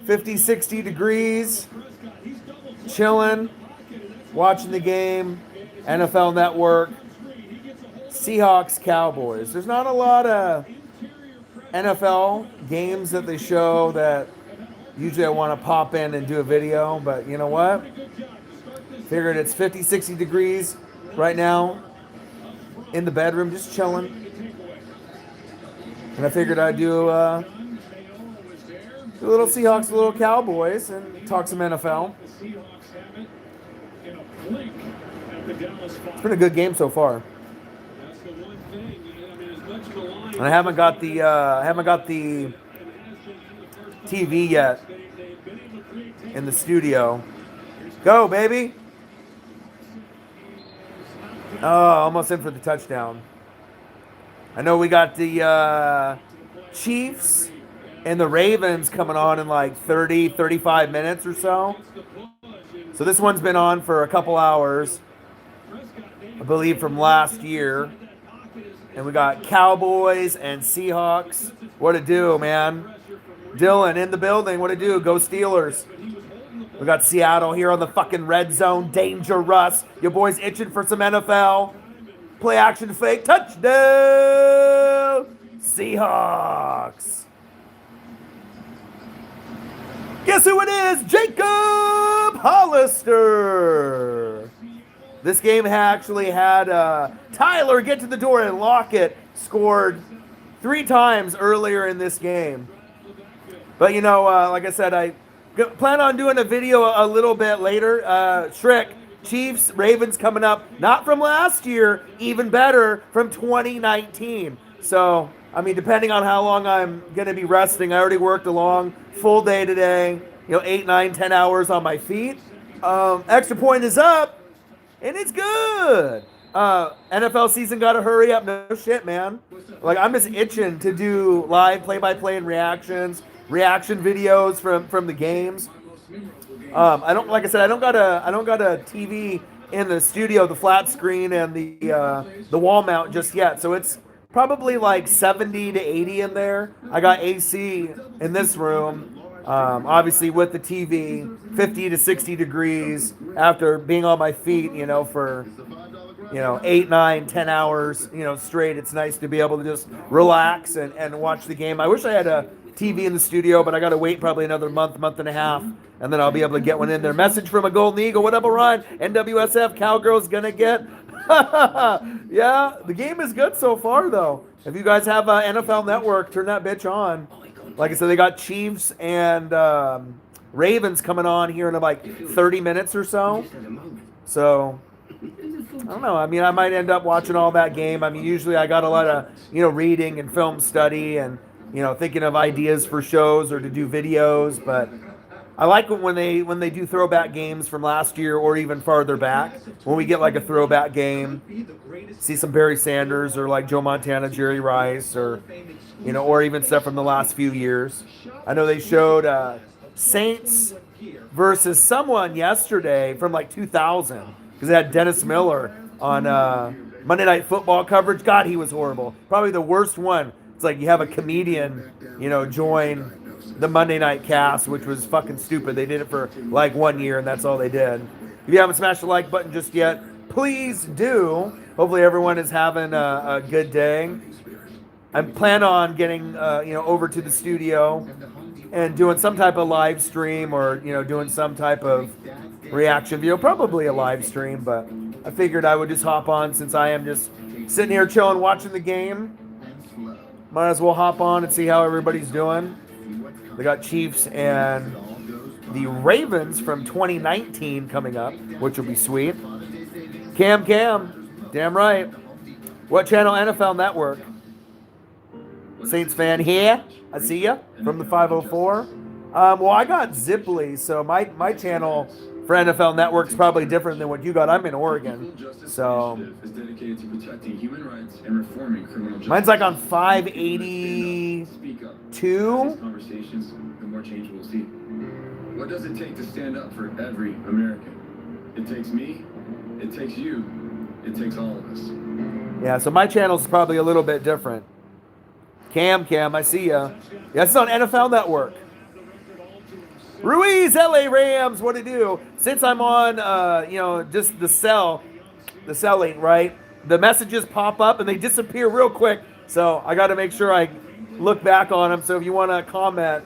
50, 60 degrees, chilling, watching the game, NFL Network, Seahawks, Cowboys. There's not a lot of NFL games that they show that usually I want to pop in and do a video, but you know what? Figured it's 50, 60 degrees right now in the bedroom, just chilling. And I figured I'd do a little Seahawks, a little Cowboys, and talk some NFL. It's been a good game so far. And I haven't got the TV yet in the studio. Go, baby! Oh, almost in for the touchdown. I know we got the Chiefs and the Ravens coming on in like 30, 35 minutes or so. So this one's been on for a couple hours, I believe from last year. And we got Cowboys and Seahawks. What it do, man? Dylan in the building. What it do? Go Steelers. We got Seattle here on the fucking red zone. Dangerous. Your boys itching for some NFL. Play action fake. Touchdown. Seahawks. Guess who it is? Jacob Hollister. This game actually had Tyler get to the door and Lockett scored 3 times earlier in this game. But, you know, like I said, I plan on doing a video a little bit later. Shriek, Chiefs, Ravens coming up. Not from last year, even better, from 2019. So, I mean, depending on how long I'm going to be resting, I already worked a long, full day today. 8, 9, 10 hours on my feet. Extra point is up. And it's good. NFL season got to hurry up. No shit, man. Like, I'm just itching to do live play-by-play and reaction videos from the games. I don't, like I said, I don't got a TV in the studio, the flat screen and the wall mount just yet. So it's probably like 70 to 80 in there. I got AC in this room. Obviously with the TV, 50 to 60 degrees after being on my feet, for, 8, 9, 10 hours, straight. It's nice to be able to just relax and watch the game. I wish I had a TV in the studio, but I got to wait probably another month and a half, and then I'll be able to get one in there. Message from a Golden Eagle. What up, Orion? NWSF, Cowgirls gonna get. Yeah, the game is good so far, though. If you guys have NFL Network, turn that bitch on. Like I said, they got Chiefs and Ravens coming on here in like 30 minutes or so. So, I don't know. I mean, I might end up watching all that game. I mean, usually I got a lot of, reading and film study and, thinking of ideas for shows or to do videos. But I like it when they do throwback games from last year or even farther back. When we get like a throwback game, see some Barry Sanders or like Joe Montana, Jerry Rice, or or even stuff from the last few years. I know they showed Saints versus someone yesterday from like 2000 because they had Dennis Miller on Monday Night Football coverage. God, he was horrible. Probably the worst one. It's like you have a comedian, join the Monday Night cast, which was fucking stupid. They did it for like 1 year, and that's all they did. If you haven't smashed the like button just yet, please do. Hopefully everyone is having a good day. I plan on getting, over to the studio and doing some type of live stream or, doing some type of reaction video. Probably a live stream, but I figured I would just hop on since I am just sitting here chilling, watching the game. Might as well hop on and see how everybody's doing. They got Chiefs and the Ravens from 2019 coming up, which will be sweet. Cam, damn right. What channel? NFL Network. Saints fan here. I see ya from the 504. Well, I got Ziply, so my channel for NFL Network is probably different than what you got. I'm in Oregon, so mine's like on 582. What does it take to stand up for every American? It takes me, it takes you, it takes all of us. Yeah, so my channel's probably a little bit different. Cam, I see ya. Yeah, it's on NFL Network. Ruiz, LA Rams, what to do? Since I'm on, just the selling, right? The messages pop up and they disappear real quick. So I got to make sure I look back on them. So if you want to comment,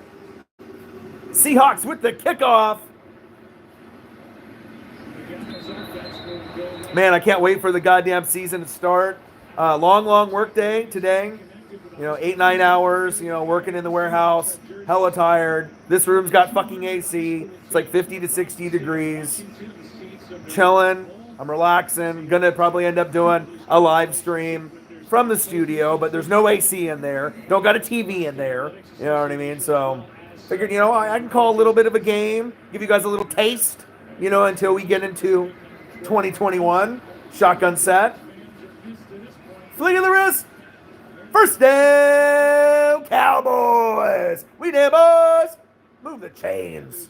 Seahawks with the kickoff. Man, I can't wait for the goddamn season to start. Long work day today. 8-9 hours, working in the warehouse, hella tired. This room's got fucking AC. It's like 50 to 60 degrees. Chilling. I'm relaxing. Gonna probably end up doing a live stream from the studio, but there's no AC in there. Don't got a TV in there. You know what I mean? So figured, I can call a little bit of a game, give you guys a little taste, until we get into 2021. Shotgun set. Flick of the wrist. First down, Cowboys. We did, boys. Move the chains.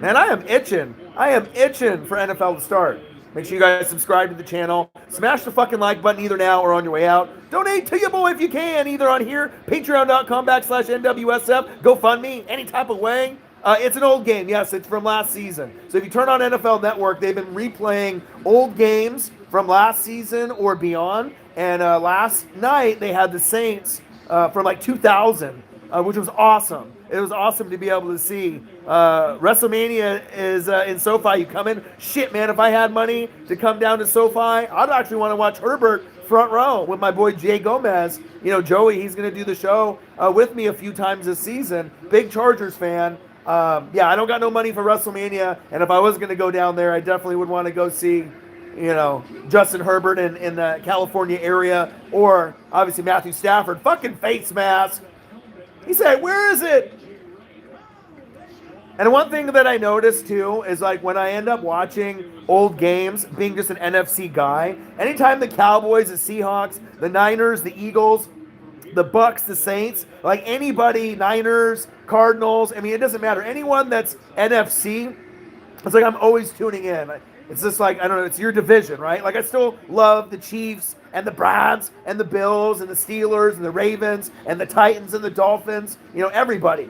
Man, I am itching. For NFL to start. Make sure you guys subscribe to the channel. Smash the fucking like button either now or on your way out. Donate to your boy if you can, either on here, patreon.com/NWSF, GoFundMe, any type of way. It's an old game. Yes, it's from last season. So if you turn on NFL Network, they've been replaying old games from last season or beyond. And last night, they had the Saints from like 2000, which was awesome. It was awesome to be able to see. WrestleMania is in SoFi. You come in. Shit, man, if I had money to come down to SoFi, I'd actually want to watch Herbert front row with my boy Jay Gomez. Joey, he's going to do the show with me a few times this season. Big Chargers fan. I don't got no money for WrestleMania, and if I was going to go down there, I definitely would want to go see, Justin Herbert in the California area, or obviously Matthew Stafford. Fucking face mask. He said, "Where is it?" And one thing that I noticed too is like when I end up watching old games, being just an NFC guy, anytime the Cowboys, the Seahawks, the Niners, the Eagles, the Bucks, the Saints, like anybody, Niners, Cardinals, it doesn't matter. Anyone that's NFC, it's like I'm always tuning in. It's just like, I don't know, it's your division, right? Like I still love the Chiefs and the Browns and the Bills and the Steelers and the Ravens and the Titans and the Dolphins, everybody.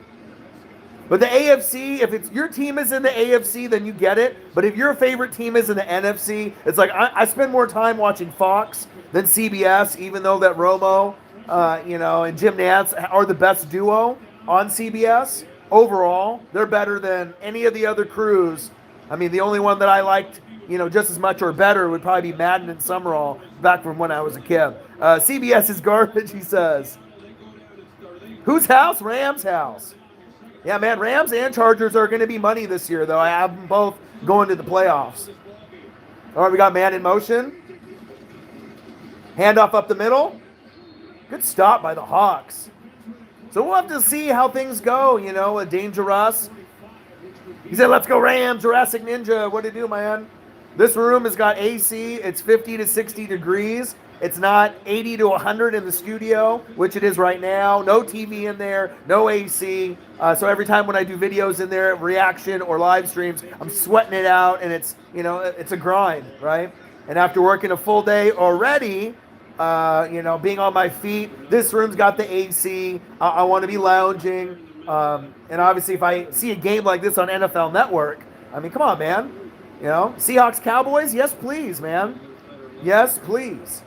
But the AFC, if it's your team is in the AFC, then you get it. But if your favorite team is in the NFC, it's like I spend more time watching Fox than CBS, even though that Romo, and Jim Nantz are the best duo on CBS. Overall, they're better than any of the other crews. The only one that I liked, just as much or better would probably be Madden and Summerall back from when I was a kid. CBS is garbage, he says. Whose house? Rams' house. Yeah, man, Rams and Chargers are going to be money this year, though. I have them both going to the playoffs. All right, we got man in motion. Handoff up the middle. Good stop by the Hawks. So we'll have to see how things go, a Dangerous. He said, let's go Rams, Jurassic Ninja. What to do, man? This room has got AC. It's 50 to 60 degrees. It's not 80 to 100 in the studio, which it is right now. No TV in there, no AC. So every time when I do videos in there, reaction or live streams, I'm sweating it out, and it's, it's a grind, right? And after working a full day already, being on my feet, this room's got the AC. I want to be lounging. And obviously, if I see a game like this on NFL Network, come on, man. Seahawks, Cowboys, yes, please, man. Yes, please.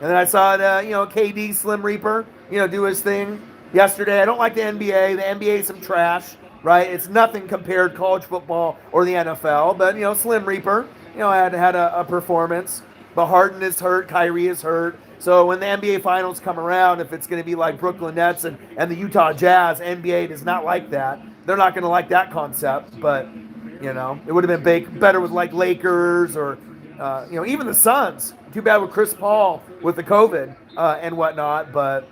And then I saw, KD, Slim Reaper, do his thing yesterday. I don't like the NBA. The NBA is some trash, right? It's nothing compared to college football or the NFL. But, Slim Reaper, had a performance. But Harden is hurt. Kyrie is hurt. So when the NBA Finals come around, if it's going to be like Brooklyn Nets and the Utah Jazz, NBA does not like that. They're not going to like that concept. But, it would have been better with like Lakers or, even the Suns. Too bad with Chris Paul with the COVID and whatnot. But,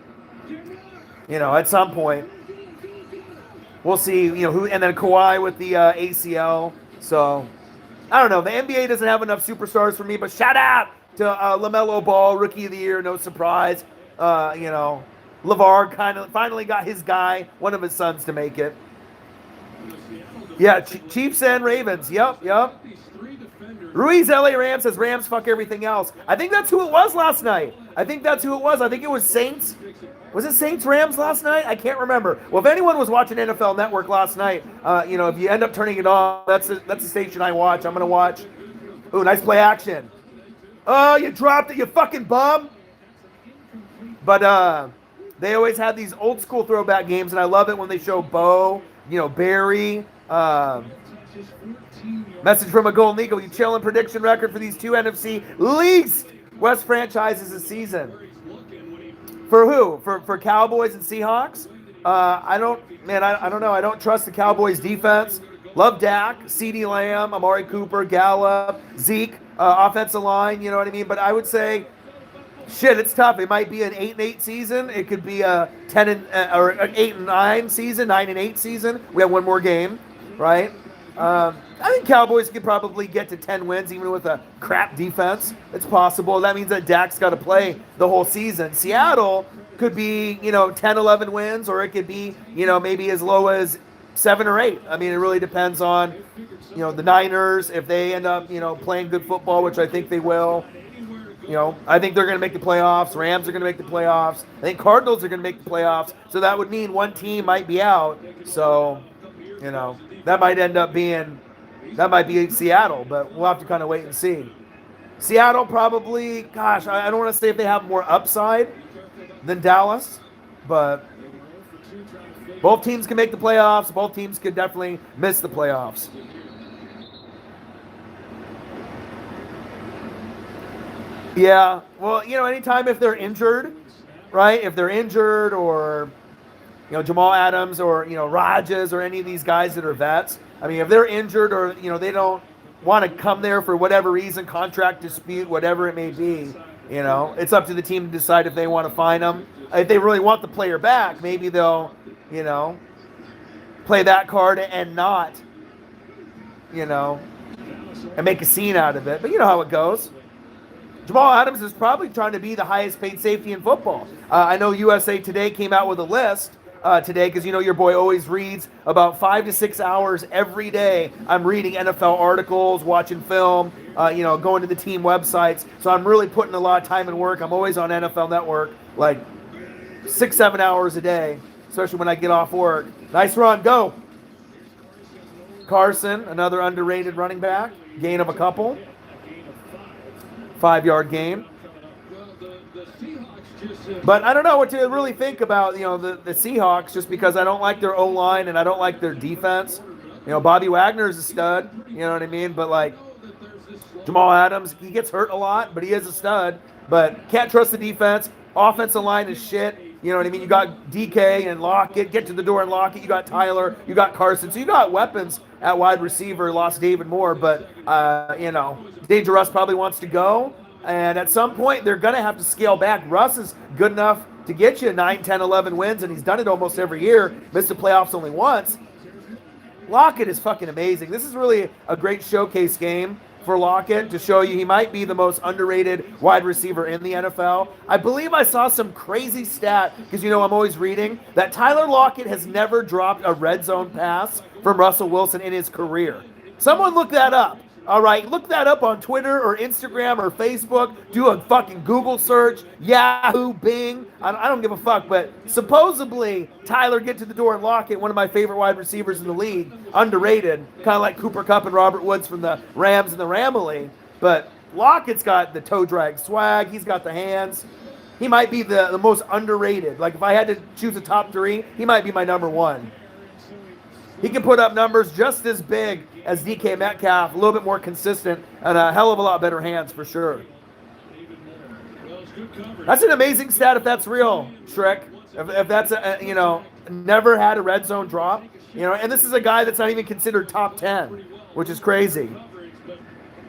at some point, we'll see, who, and then Kawhi with the ACL. So, I don't know. The NBA doesn't have enough superstars for me, but shout out to LaMelo Ball, Rookie of the Year, no surprise. LeVar finally got his guy, one of his sons, to make it. Yeah, Chiefs and Ravens. Yep. Ruiz, LA Rams says Rams fuck everything else. I think that's who it was last night. I think it was Saints Was it Saints Rams last night? I can't remember. Well, if anyone was watching NFL Network last night, if you end up turning it on, that's the station I watch. I'm gonna watch. Ooh, nice play action. Oh, you dropped it, you fucking bum. But they always have these old school throwback games, and I love it when they show Bo, Barry. Message from a Golden Eagle. You chilling prediction record for these two NFC least West franchises this season. For who? For Cowboys and Seahawks? I don't know. I don't trust the Cowboys defense. Love Dak, CeeDee Lamb, Amari Cooper, Gallup, Zeke, offensive line, you know what I mean? But I would say, shit, it's tough. It might be an 8-8 season. It could be a or an 8-9 season, 9-8 season. We have one more game, right? I think Cowboys could probably get to 10 wins even with a crap defense. It's possible. That means that Dak's got to play the whole season. Seattle could be, 10, 11 wins, or it could be, maybe as low as 7 or 8. I mean, it really depends on, the Niners, if they end up, playing good football, which I think they will. I think they're going to make the playoffs. Rams are going to make the playoffs. I think Cardinals are going to make the playoffs. So that would mean one team might be out. So, that might end up being, that might be Seattle, but we'll have to kind of wait and see. Seattle probably, gosh, I don't want to say if they have more upside than Dallas, but both teams can make the playoffs. Both teams could definitely miss the playoffs. Yeah, well, anytime if they're injured, right? If they're injured or, Jamal Adams or, Rodgers or any of these guys that are vets. I mean, if they're injured or, they don't want to come there for whatever reason, contract dispute, whatever it may be, it's up to the team to decide if they want to fine them. If they really want the player back, maybe they'll, play that card and not, and make a scene out of it. But you know how it goes. Jamal Adams is probably trying to be the highest paid safety in football. I know USA Today came out with a list today because, your boy always reads about 5 to 6 hours every day. I'm reading NFL articles, watching film, going to the team websites. So I'm really putting a lot of time and work. I'm always on NFL Network, like 6-7 hours a day, especially when I get off work. Nice run, go. Carson, another underrated running back, gain of a couple. 5-yard gain. But I don't know what to really think about, the Seahawks, just because I don't like their O-line and I don't like their defense. Bobby Wagner's a stud, you know what I mean? But, Jamal Adams, he gets hurt a lot, but he is a stud. But can't trust the defense. Offensive line is shit. You know what I mean? You got DK and Lockett. Get to the door and Lockett. You got Tyler. You got Carson. So you got weapons at wide receiver. Lost David Moore. But, Danger Russ probably wants to go. And at some point, they're going to have to scale back. Russ is good enough to get you 9, 10, 11 wins, and he's done it almost every year. Missed the playoffs only once. Lockett is fucking amazing. This is really a great showcase game for Lockett to show you he might be the most underrated wide receiver in the NFL. I believe I saw some crazy stat, because I'm always reading, that Tyler Lockett has never dropped a red zone pass from Russell Wilson in his career. Someone look that up. All right, look that up on Twitter or Instagram or Facebook. Do a fucking Google search, Yahoo, Bing. I don't give a fuck, but supposedly Tyler Get to the Door and Lockett, one of my favorite wide receivers in the league, underrated, kind of like Cooper Kupp and Robert Woods from the Rams and the Ramley. But Lockett's got the toe drag swag. He's got the hands. He might be the most underrated. Like, if I had to choose a top 3, he might be my number 1. He can put up numbers just as big as DK Metcalf, a little bit more consistent, and a hell of a lot better hands for sure. That's an amazing stat if that's real, Shrek. If that's, never had a red zone drop. And this is a guy that's not even considered top 10, which is crazy.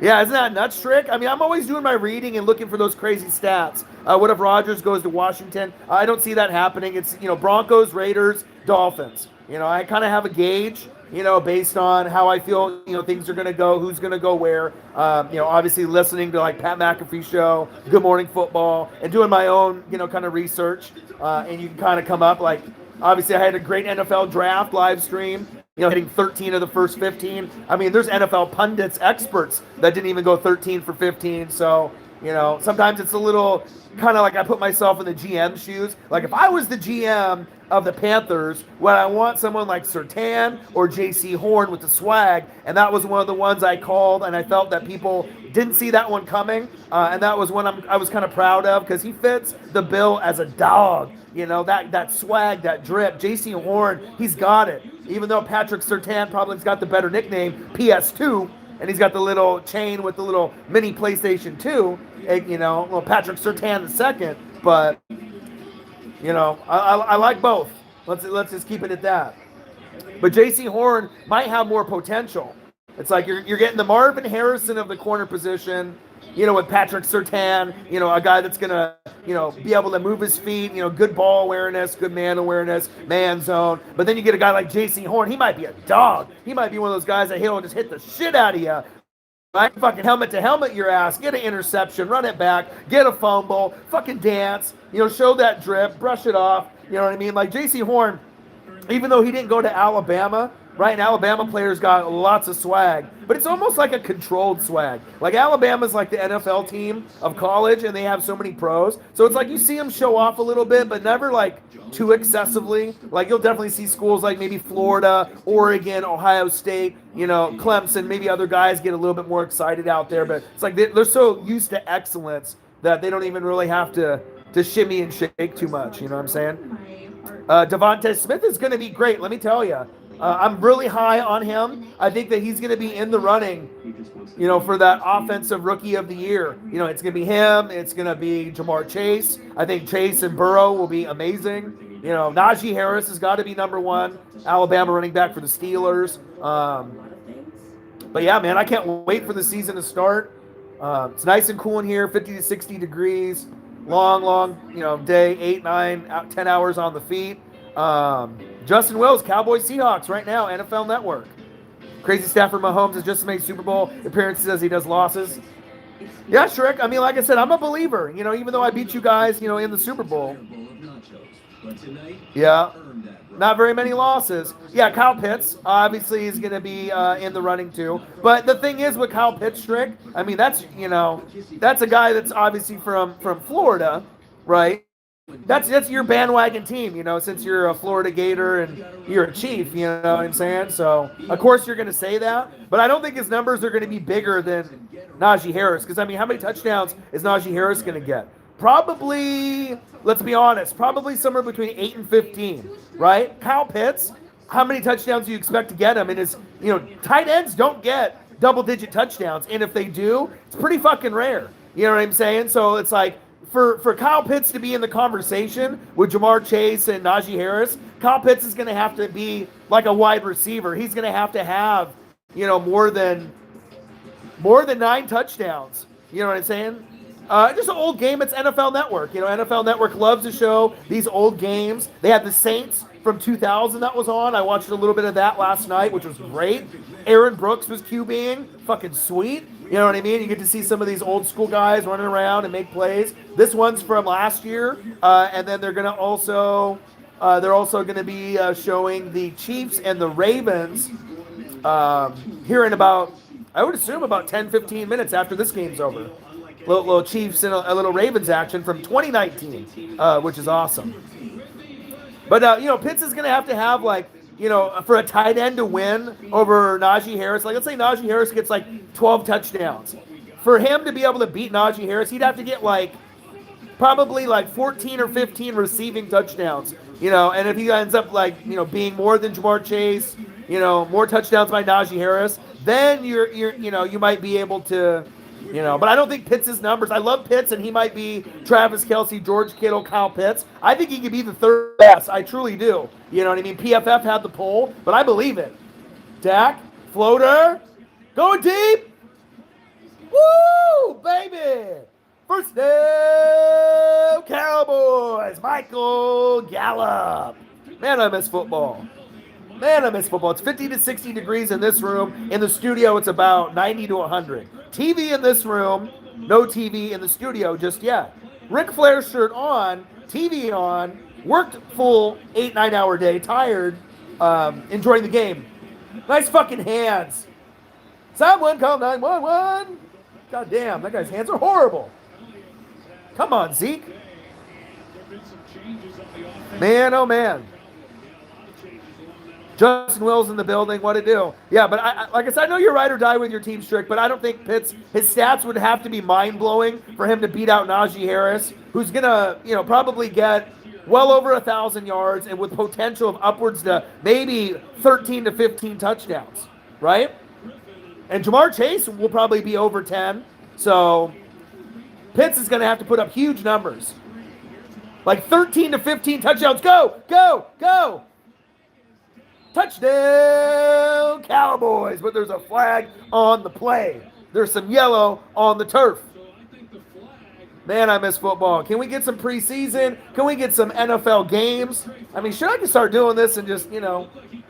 Yeah, isn't that nuts, Shrek? I mean, I'm always doing my reading and looking for those crazy stats. What if Rodgers goes to Washington? I don't see that happening. It's, Broncos, Raiders, Dolphins. I kind of have a gauge, based on how I feel, things are going to go, who's going to go where. Obviously listening to like Pat McAfee show, Good Morning Football, and doing my own, kind of research. And you can kind of come up like, obviously I had a great NFL draft live stream, hitting 13 of the first 15. I mean, there's NFL pundits, experts that didn't even go 13 for 15. So, You know, sometimes it's a little kind of like I put myself in the GM's shoes. Like if I was the GM of the Panthers, would I want someone like Surtain or J.C. Horn with the swag? And that was one of the ones I called, and I felt that people didn't see that one coming. And that was one I was kind of proud of because he fits the bill as a dog. You know, that swag, that drip. J.C. Horn, he's got it. Even though Patrick Surtain probably's got the better nickname, PS2, and he's got the little chain with the little mini PlayStation 2, you know, little Patrick Surtain II. But, you know, I like both. Let's just keep it at that. But J.C. Horn might have more potential. It's like you're getting the Marvin Harrison of the corner position, you know, with Patrick Surtain, you know, a guy that's going to, you know, be able to move his feet, you know, good ball awareness, good man awareness, man zone. But then you get a guy like J.C. Horn. He might be a dog. He might be one of those guys that he'll just hit the shit out of you. Right? Fucking helmet to helmet your ass, get an interception, run it back, get a fumble, fucking dance, you know, show that drip, brush it off. You know what I mean? Like J.C. Horn, even though he didn't go to Alabama, right? And Alabama players got lots of swag, but it's almost like a controlled swag. Like Alabama's like the NFL team of college, and they have so many pros. So it's like you see them show off a little bit, but never like too excessively. Like you'll definitely see schools like maybe Florida, Oregon, Ohio State, you know, Clemson, maybe other guys get a little bit more excited out there. But it's like they're so used to excellence that they don't even really have to shimmy and shake too much. You know what I'm saying? Devontae Smith is going to be great. Let me tell you. I'm really high on him. I think that he's going to be in the running, you know, for that offensive rookie of the year. You know, it's going to be him. It's going to be Jamar Chase. I think Chase and Burrow will be amazing. You know, Najee Harris has got to be number one. Alabama running back for the Steelers. But yeah, man, I can't wait for the season to start. It's nice and cool in here, 50 to 60 degrees. Long, you know, day, 8, 9, 10 hours on the feet. Justin Wills, Cowboys, Seahawks right now, NFL Network. Crazy Stafford Mahomes has just made Super Bowl appearances as he does losses. Yeah, Shrek, I mean, like I said, I'm a believer. You know, even though I beat you guys, you know, in the Super Bowl. Yeah, not very many losses. Yeah, Kyle Pitts, obviously, is going to be in the running too. But the thing is with Kyle Pitts, Shrek, I mean, that's, you know, that's a guy that's obviously from Florida, right? That's your bandwagon team, you know, since you're a Florida Gator and you're a Chief, you know what I'm saying? So, of course, you're going to say that. But I don't think his numbers are going to be bigger than Najee Harris. Because, I mean, how many touchdowns is Najee Harris going to get? Probably, let's be honest, probably somewhere between 8 and 15, right? Kyle Pitts, how many touchdowns do you expect to get him? And his, you know, tight ends don't get double-digit touchdowns. And if they do, it's pretty fucking rare. You know what I'm saying? So, it's like, For Kyle Pitts to be in the conversation with Jamar Chase and Najee Harris, Kyle Pitts is going to have to be like a wide receiver. He's going to have, you know, more than 9 touchdowns. You know what I'm saying? Just an old game. It's NFL Network. You know, NFL Network loves to show these old games. They had the Saints from 2000 that was on. I watched a little bit of that last night, which was great. Aaron Brooks was QBing. Fucking sweet. You know what I mean? You get to see some of these old school guys running around and make plays. This one's from last year, and then they're also going to be showing the Chiefs and the Ravens here in about, I would assume, about 10, 15 minutes after this game's over. Little Chiefs and a little Ravens action from 2019, which is awesome. But you know, Pitts is going to have like, you know, for a tight end to win over Najee Harris, like let's say Najee Harris gets like 12 touchdowns. For him to be able to beat Najee Harris, he'd have to get like probably like 14 or 15 receiving touchdowns, you know, and if he ends up like, you know, being more than Jamar Chase, you know, more touchdowns by Najee Harris, then you're you know, you might be able to, you know, but I don't think Pitts' numbers. I love Pitts, and he might be Travis Kelce, George Kittle, Kyle Pitts. I think he could be the third best. I truly do. You know what I mean? PFF had the poll, but I believe it. Dak, floater, going deep. Woo, baby. First down, Cowboys. Michael Gallup. Man, I miss football. It's 50 to 60 degrees in this room. In the studio, it's about 90 to 100. TV in this room, no TV in the studio just yet. Ric Flair shirt on, TV on, worked full 8-9 hour day, tired, enjoying the game. Nice fucking hands. Someone call 911. God damn, that guy's hands are horrible. Come on, Zeke. Man, oh man. Justin Wills in the building. What to do? Yeah, but like I said, I know you're ride or die with your team, Strick, but I don't think Pitts, his stats would have to be mind-blowing for him to beat out Najee Harris, who's going to, probably get well over 1,000 yards and with potential of upwards to maybe 13 to 15 touchdowns, right? And Jamar Chase will probably be over 10. So Pitts is going to have to put up huge numbers. Like 13 to 15 touchdowns. Go, go, go. Touchdown, Cowboys. But there's a flag on the play. There's some yellow on the turf. Man, I miss football. Can we get some preseason? Can we get some NFL games? I mean, should I just start doing this and just,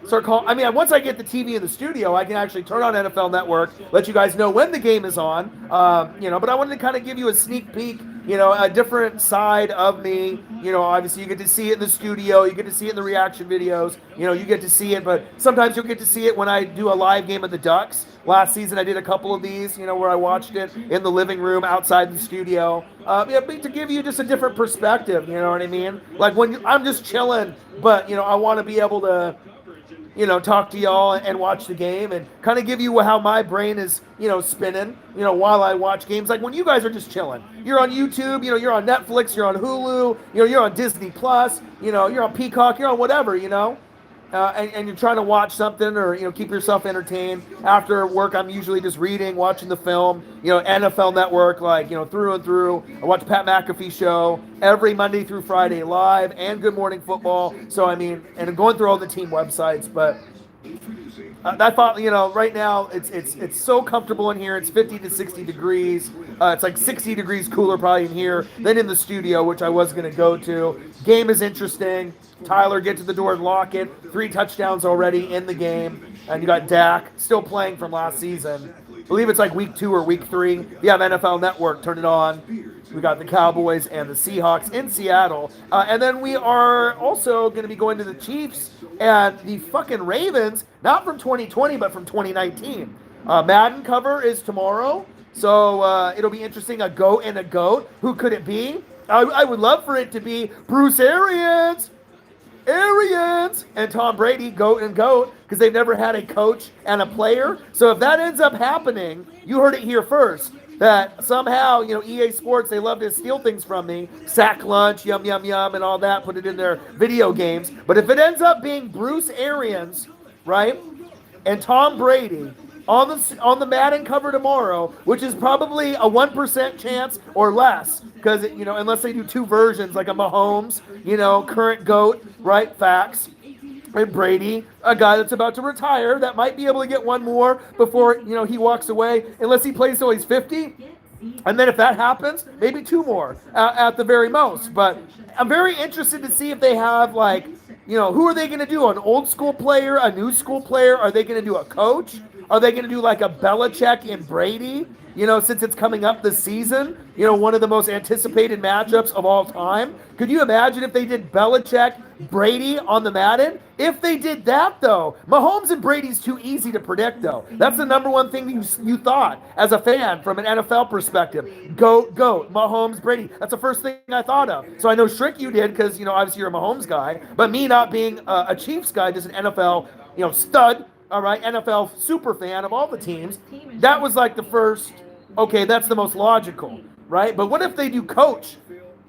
start calling? I mean, once I get the TV in the studio, I can actually turn on NFL Network, let you guys know when the game is on. But I wanted to kind of give you a sneak peek, a different side of me. Obviously you get to see it in the studio, you get to see it in the reaction videos, you get to see it, but sometimes you'll get to see it when I do a live game of the Ducks. Last season I did a couple of these, where I watched it in the living room outside the studio. To give you just a different perspective, you know what I mean? Like when I'm just chilling, but I want to be able to talk to y'all and watch the game and kind of give you how my brain is, spinning, while I watch games. Like when you guys are just chilling, you're on YouTube, you're on Netflix, you're on Hulu, you're on Disney Plus, you're on Peacock, you're on whatever, and you're trying to watch something or, keep yourself entertained. After work, I'm usually just reading, watching the film, NFL Network, like, through and through. I watch Pat McAfee show every Monday through Friday live and Good Morning Football. So, I mean, and I'm going through all the team websites, but I thought, right now it's so comfortable in here. It's 50 to 60 degrees. It's like 60 degrees cooler probably in here than in the studio, which I was going to go to. Game is interesting. Tyler, get to the door and lock it. 3 touchdowns already in the game. And you got Dak still playing from last season. I believe it's like week 2 or week 3. If you have NFL Network, turn it on. We got the Cowboys and the Seahawks in Seattle. And then we are also going to be going to the Chiefs and the fucking Ravens, not from 2020, but from 2019. Madden cover is tomorrow. So it'll be interesting. A goat and a goat. Who could it be? I would love for it to be Bruce Arians and Tom Brady, GOAT and GOAT, because they've never had a coach and a player. So if that ends up happening, you heard it here first, that somehow, EA Sports, they love to steal things from me, sack lunch, yum, yum, yum, and all that, put it in their video games. But if it ends up being Bruce Arians, right, and Tom Brady on the Madden cover tomorrow, which is probably a 1% chance or less, because unless they do 2 versions, like a Mahomes, current GOAT, right, facts, and Brady, a guy that's about to retire that might be able to get 1 more before he walks away, unless he plays till he's 50. And then if that happens, maybe 2 more at the very most. But I'm very interested to see if they have, like, who are they going to do? An old school player, a new school player? Are they going to do a coach? Are they going to do like a Belichick and Brady? Since it's coming up this season, one of the most anticipated matchups of all time. Could you imagine if they did Belichick, Brady on the Madden? If they did that, though, Mahomes and Brady's too easy to predict, though. That's the number one thing you thought as a fan from an NFL perspective. GOAT, Mahomes, Brady. That's the first thing I thought of. So I know Shrick you did because, obviously you're a Mahomes guy. But me not being a Chiefs guy, just an NFL, stud, all right, NFL super fan of all the teams, that was like the first, okay, that's the most logical, right? But what if they do coach,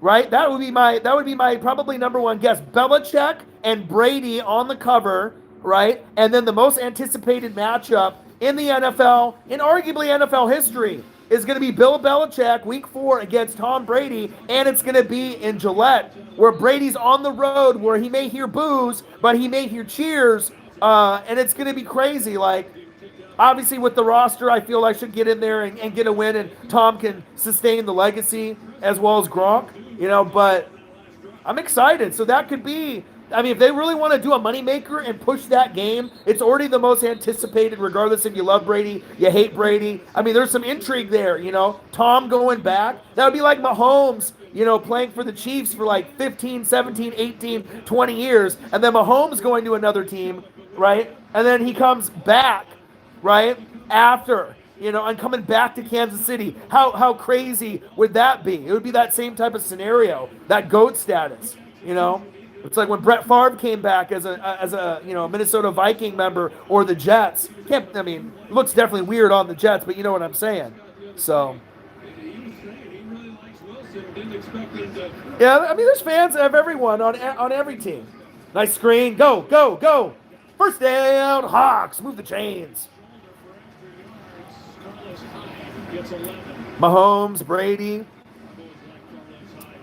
right? That would be my probably number one guess. Belichick and Brady on the cover, right? And then the most anticipated matchup in the NFL, in arguably NFL history, is going to be Bill Belichick week 4 against Tom Brady, and it's going to be in Gillette, where Brady's on the road, where he may hear boos, but he may hear cheers. And it's going to be crazy. Like, obviously with the roster, I feel I should get in there and get a win, and Tom can sustain the legacy as well as Gronk, but I'm excited. So that could be, if they really want to do a moneymaker and push that game, it's already the most anticipated, regardless if you love Brady, you hate Brady. There's some intrigue there, Tom going back. That would be like Mahomes, playing for the Chiefs for like 15, 17, 18, 20 years, and then Mahomes going to another team, right? And then he comes back, right, after. and coming back to Kansas City. How crazy would that be? It would be that same type of scenario, that GOAT status, It's like when Brett Favre came back as a Minnesota Viking member or the Jets. It looks definitely weird on the Jets, but you know what I'm saying. So yeah, there's fans of everyone on every team. Nice screen. Go, go, go. First down, Hawks. Move the chains. Mahomes, Brady.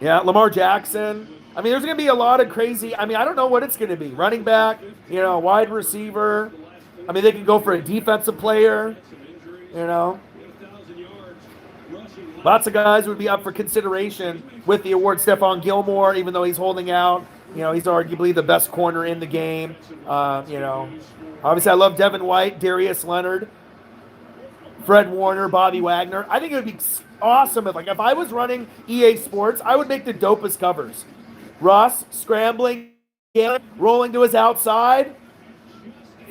Yeah, Lamar Jackson. There's going to be a lot of crazy. I don't know what it's going to be. Running back, wide receiver. They can go for a defensive player, Lots of guys would be up for consideration with the award. Stephon Gilmore, even though he's holding out, he's arguably the best corner in the game. Obviously I love Devin White, Darius Leonard, Fred Warner, Bobby Wagner. I think it would be awesome if I was running EA Sports, I would make the dopest covers. Russ scrambling, rolling to his outside,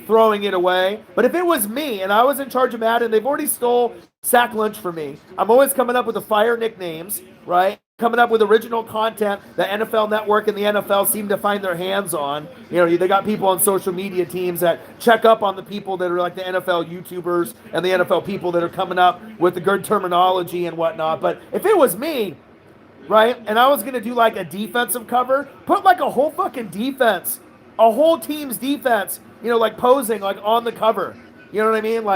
throwing it away. But if it was me and I was in charge of Madden, they've already stole sack lunch for me. I'm always coming up with the fire nicknames, right? Coming up with original content that NFL Network and the NFL seem to find their hands on. They got people on social media teams that check up on the people that are like the NFL YouTubers and the NFL people that are coming up with the good terminology and whatnot. But if it was me, right, and I was going to do like a defensive cover, put like a whole fucking defense, a whole team's defense, posing like on the cover. You know what I mean?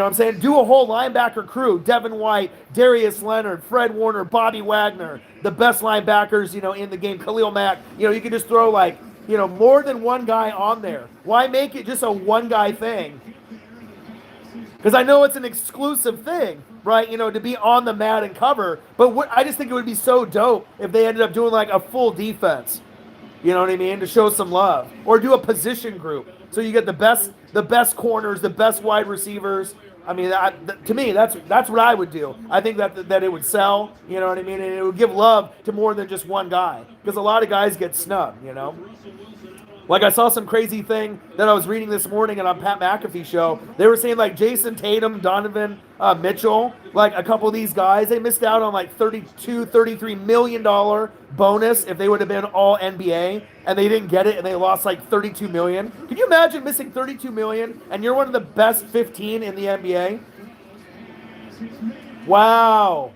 I'm saying do a whole linebacker crew. Devin White, Darius Leonard, Fred Warner, Bobby Wagner, the best linebackers, in the game. Khalil Mack. You could just throw more than one guy on there. Why make it just a one guy thing? Because I know it's an exclusive thing, right? To be on the Madden cover. But I just think it would be so dope if they ended up doing like a full defense. You know what I mean? To show some love. Or do a position group. So you get the best corners, the best wide receivers. To me, that's what I would do. I think that it would sell, you know what I mean? And it would give love to more than just one guy. Because a lot of guys get snubbed, Like I saw some crazy thing that I was reading this morning on Pat McAfee show. They were saying like Jason Tatum, Donovan Mitchell, like a couple of these guys, they missed out on like $33 million bonus if they would have been all NBA, and they didn't get it, and they lost like $32 million. Can you imagine missing $32 million and you're one of the best 15 in the NBA? Wow.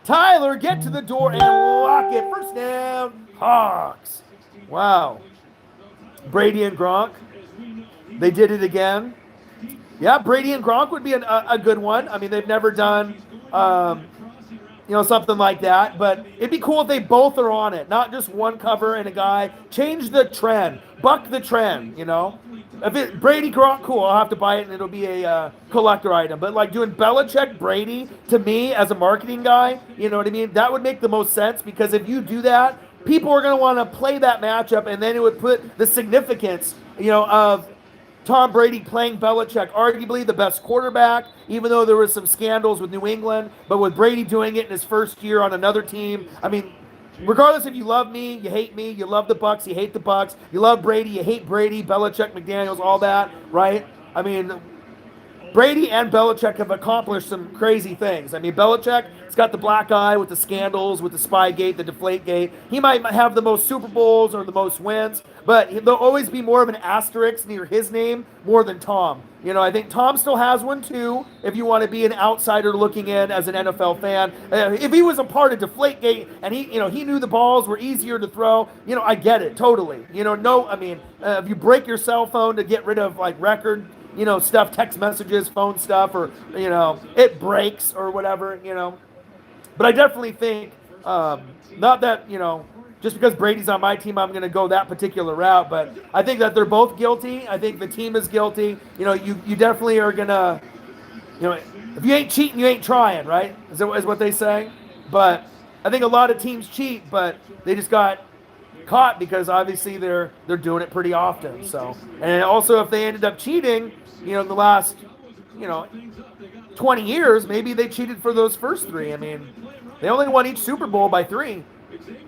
Tyler, get to the door and lock it. First down, Hawks. Wow. Brady and Gronk. They did it again. Yeah, Brady and Gronk would be a good one. They've never done, something like that. But it'd be cool if they both are on it. Not just one cover and a guy. Change the trend. Buck the trend, If Brady, Gronk, cool. I'll have to buy it and it'll be a collector item. But like doing Belichick, Brady, to me as a marketing guy, you know what I mean? That would make the most sense because if you do that, people are going to want to play that matchup, and then it would put the significance, of Tom Brady playing Belichick, arguably the best quarterback, even though there was some scandals with New England, but with Brady doing it in his first year on another team. Regardless if you love me, you hate me, you love the Bucks, you hate the Bucks, you love Brady, you hate Brady, Belichick, McDaniels, all that, right? Brady and Belichick have accomplished some crazy things. Belichick's got the black eye with the scandals, with the Spygate, the Deflategate. He might have the most Super Bowls or the most wins, but there'll always be more of an asterisk near his name more than Tom. I think Tom still has one too, if you want to be an outsider looking in as an NFL fan. If he was a part of Deflategate and he knew the balls were easier to throw, I get it, totally. If you break your cell phone to get rid of like record, stuff, text messages, phone stuff, or, it breaks or whatever, But I definitely think, not that, just because Brady's on my team, I'm going to go that particular route, but I think that they're both guilty. I think the team is guilty. You definitely are going to, if you ain't cheating, you ain't trying, right? Is what they say. But I think a lot of teams cheat, but they just got caught because obviously they're doing it pretty often. So, and also if they ended up cheating, the last, 20 years, maybe they cheated for those first three. They only won each Super Bowl by 3.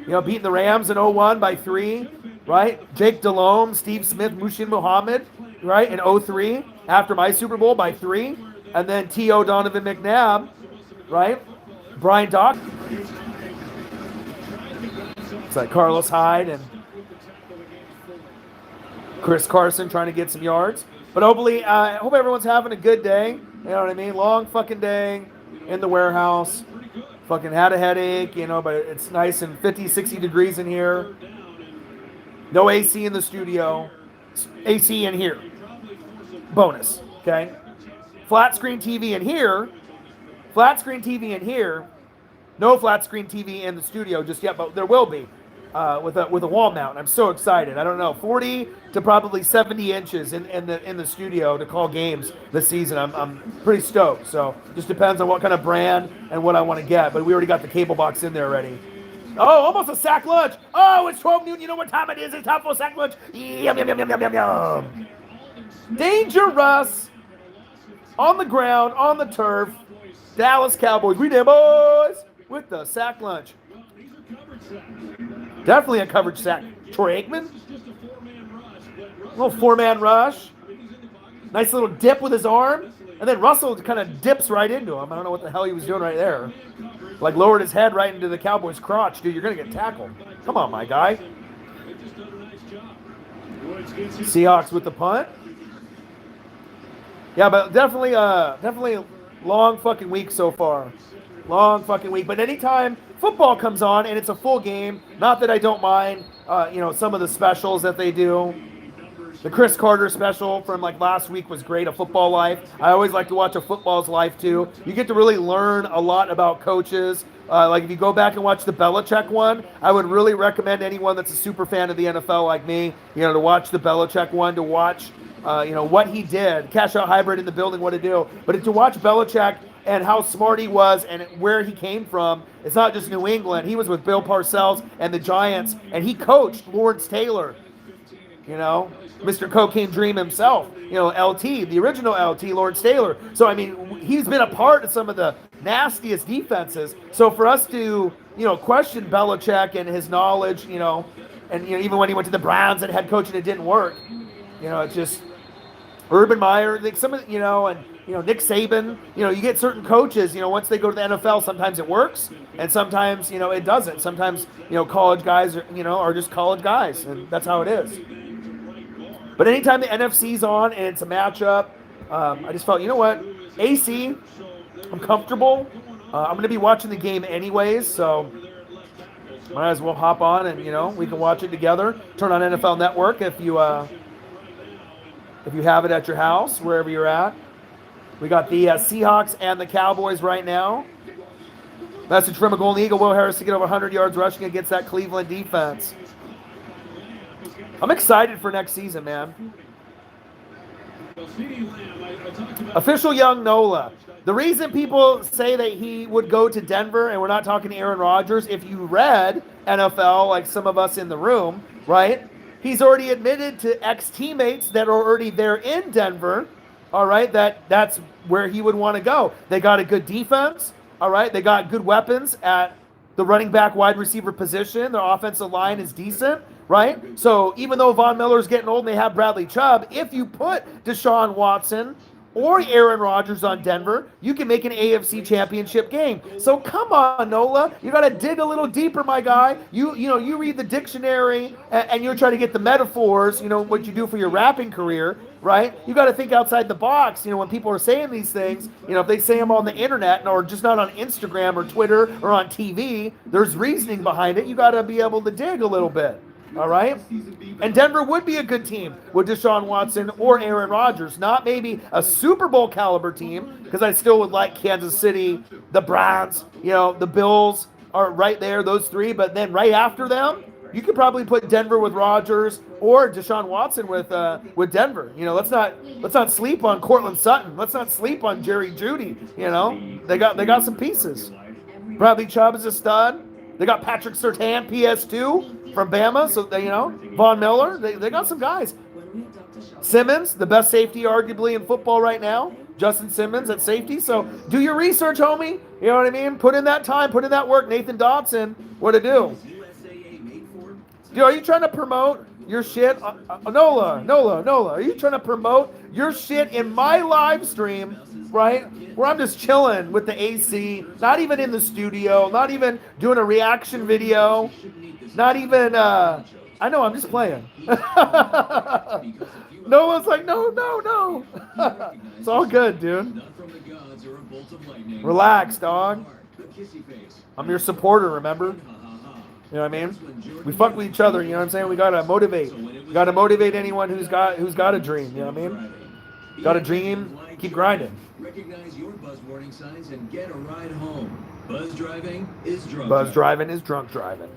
Beating the Rams in 01 by 3, right? Jake Delhomme, Steve Smith, Mushin Muhammad, right? In 03 after my Super Bowl by 3. And then T.O. Donovan McNabb, right? Brian Dock. It's like Carlos Hyde and Chris Carson trying to get some yards. But hopefully, I hope everyone's having a good day. You know what I mean? Long fucking day in the warehouse. Fucking had a headache, but it's nice and 50, 60 degrees in here. No AC in the studio. AC in here. Bonus, okay? Flat screen TV in here. Flat screen TV in here. No flat screen TV in the studio just yet, but there will be with a wall mount. I'm so excited. I don't know, 40 to probably 70 inches in the studio to call games this season. I'm pretty stoked. So just depends on what kind of brand and what I want to get. But we already got the cable box in there already. Oh, almost a sack lunch. Oh, it's 12 noon. You know what time it is? It's time for a sack lunch. Yum, yum, yum, yum, yum, yum. Dangerous. On the ground, on the turf. Dallas Cowboys. We did, boys. With the sack lunch. Definitely a coverage sack. Troy Aikman. A little four-man rush. Nice little dip with his arm. And then Russell kind of dips right into him. I don't know what the hell he was doing right there. Like lowered his head right into the Cowboys' crotch. Dude, you're going to get tackled. Come on, my guy. Seahawks with the punt. Yeah, but definitely a long fucking week so far. Long fucking week. But anytime football comes on and it's a full game, not that I don't mind, some of the specials that they do. The Chris Carter special from like last week was great, A Football Life. I always like to watch A Football's Life too. You get to really learn a lot about coaches. Like if you go back and watch the Belichick one, I would really recommend anyone that's a super fan of the NFL like me, to watch the Belichick one, to watch, what he did. Cash Out Hybrid in the building, what to do. But to watch Belichick and how smart he was and where he came from. It's not just New England. He was with Bill Parcells and the Giants, and he coached Lawrence Taylor. Mr. Cocaine Dream himself, LT, the original LT, Lawrence Taylor. So, I mean, he's been a part of some of the nastiest defenses. So for us to, question Belichick and his knowledge, and, even when he went to the Browns and head coach and it didn't work, it's just Urban Meyer, like some of, and, Nick Saban, you get certain coaches, once they go to the NFL, sometimes it works and sometimes, it doesn't. Sometimes, college guys are just college guys, and that's how it is. But anytime the NFC's on and it's a matchup, I just felt, AC, I'm comfortable. I'm going to be watching the game anyways, so might as well hop on and, we can watch it together. Turn on NFL Network if you have it at your house, wherever you're at. We got the Seahawks and the Cowboys right now. Message from a Golden Eagle, Will Harris to get over 100 yards rushing against that Cleveland defense. I'm excited for next season, man. Official Young Nola. The reason people say that he would go to Denver, and we're not talking Aaron Rodgers, if you read NFL, like some of us in the room, right? He's already admitted to ex-teammates that are already there in Denver, all right, that's where he would want to go. They got a good defense, all right? They got good weapons at the running back wide receiver position. Their offensive line is decent. Right? So even though Von Miller's getting old and they have Bradley Chubb, if you put Deshaun Watson or Aaron Rodgers on Denver, you can make an AFC championship game. So come on, Nola. You got to dig a little deeper, my guy. You read the dictionary and you're trying to get the metaphors, what you do for your rapping career, right? You got to think outside the box. When people are saying these things, if they say them on the internet or just not on Instagram or Twitter or on TV, there's reasoning behind it. You got to be able to dig a little bit. All right? And Denver would be a good team with Deshaun Watson or Aaron Rodgers. Not maybe a Super Bowl caliber team, because I still would like Kansas City, the Browns, the Bills are right there, those three. But then right after them, you could probably put Denver with Rodgers or Deshaun Watson with Denver. Let's not sleep on Cortland Sutton. Let's not sleep on Jerry Jeudy. They got some pieces. Bradley Chubb is a stud. They got Patrick Surtain, PS2 from Bama. So they, Von Miller, they got some guys. Simmons, the best safety arguably in football right now. Justin Simmons at safety. So do your research, homie. You know what I mean? Put in that time, put in that work. Nathan Dobson, what to do? Dude, are you trying to promote your shit. Nola, are you trying to promote your shit in my live stream, right? Where I'm just chilling with the AC, not even in the studio, not even doing a reaction video, not even, I know, I'm just playing. Noah's like, no. It's all good, dude. Relax, dog. I'm your supporter, remember? You know what I mean? We fuck with each other, you know what I'm saying? We gotta motivate. We gotta motivate anyone who's got a dream, you know what I mean? Got a dream, keep grinding. Recognize your buzz warning signs and get a ride home. Buzz driving is drunk. Buzz driving is drunk driving.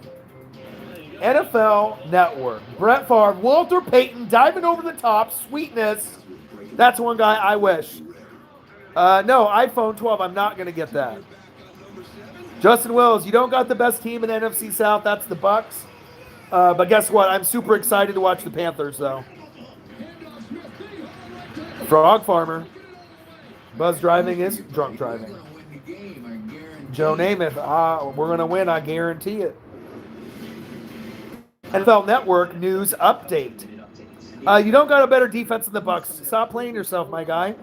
NFL Network. Brett Favre, Walter Payton diving over the top. Sweetness. That's one guy I wish. No, iPhone 12. I'm not going to get that. Justin Wills, you don't got the best team in the NFC South. That's the Bucks. But guess what? I'm super excited to watch the Panthers, though. Frog Farmer. Buzz driving is drunk driving. Joe Namath, we're going to win. I guarantee it. NFL Network news update. You don't got a better defense than the Bucks. Stop playing yourself, my guy.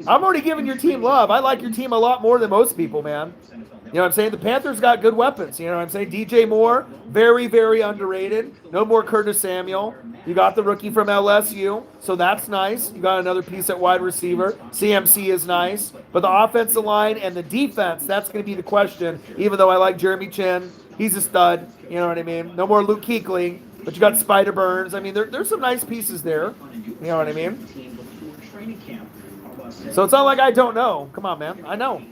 I'm already giving your team love. I like your team a lot more than most people, man. You know what I'm saying? The Panthers got good weapons. You know what I'm saying? DJ Moore, very, very underrated. No more Curtis Samuel. You got the rookie from LSU, so that's nice. You got another piece at wide receiver. CMC is nice. But the offensive line and the defense, that's going to be the question, even though I like Jeremy Chin. He's a stud. You know what I mean? No more Luke Kuechly, but you got Spider Burns. I mean, there's some nice pieces there. You know what I mean? So it's not like I don't know. Come on, man. I know.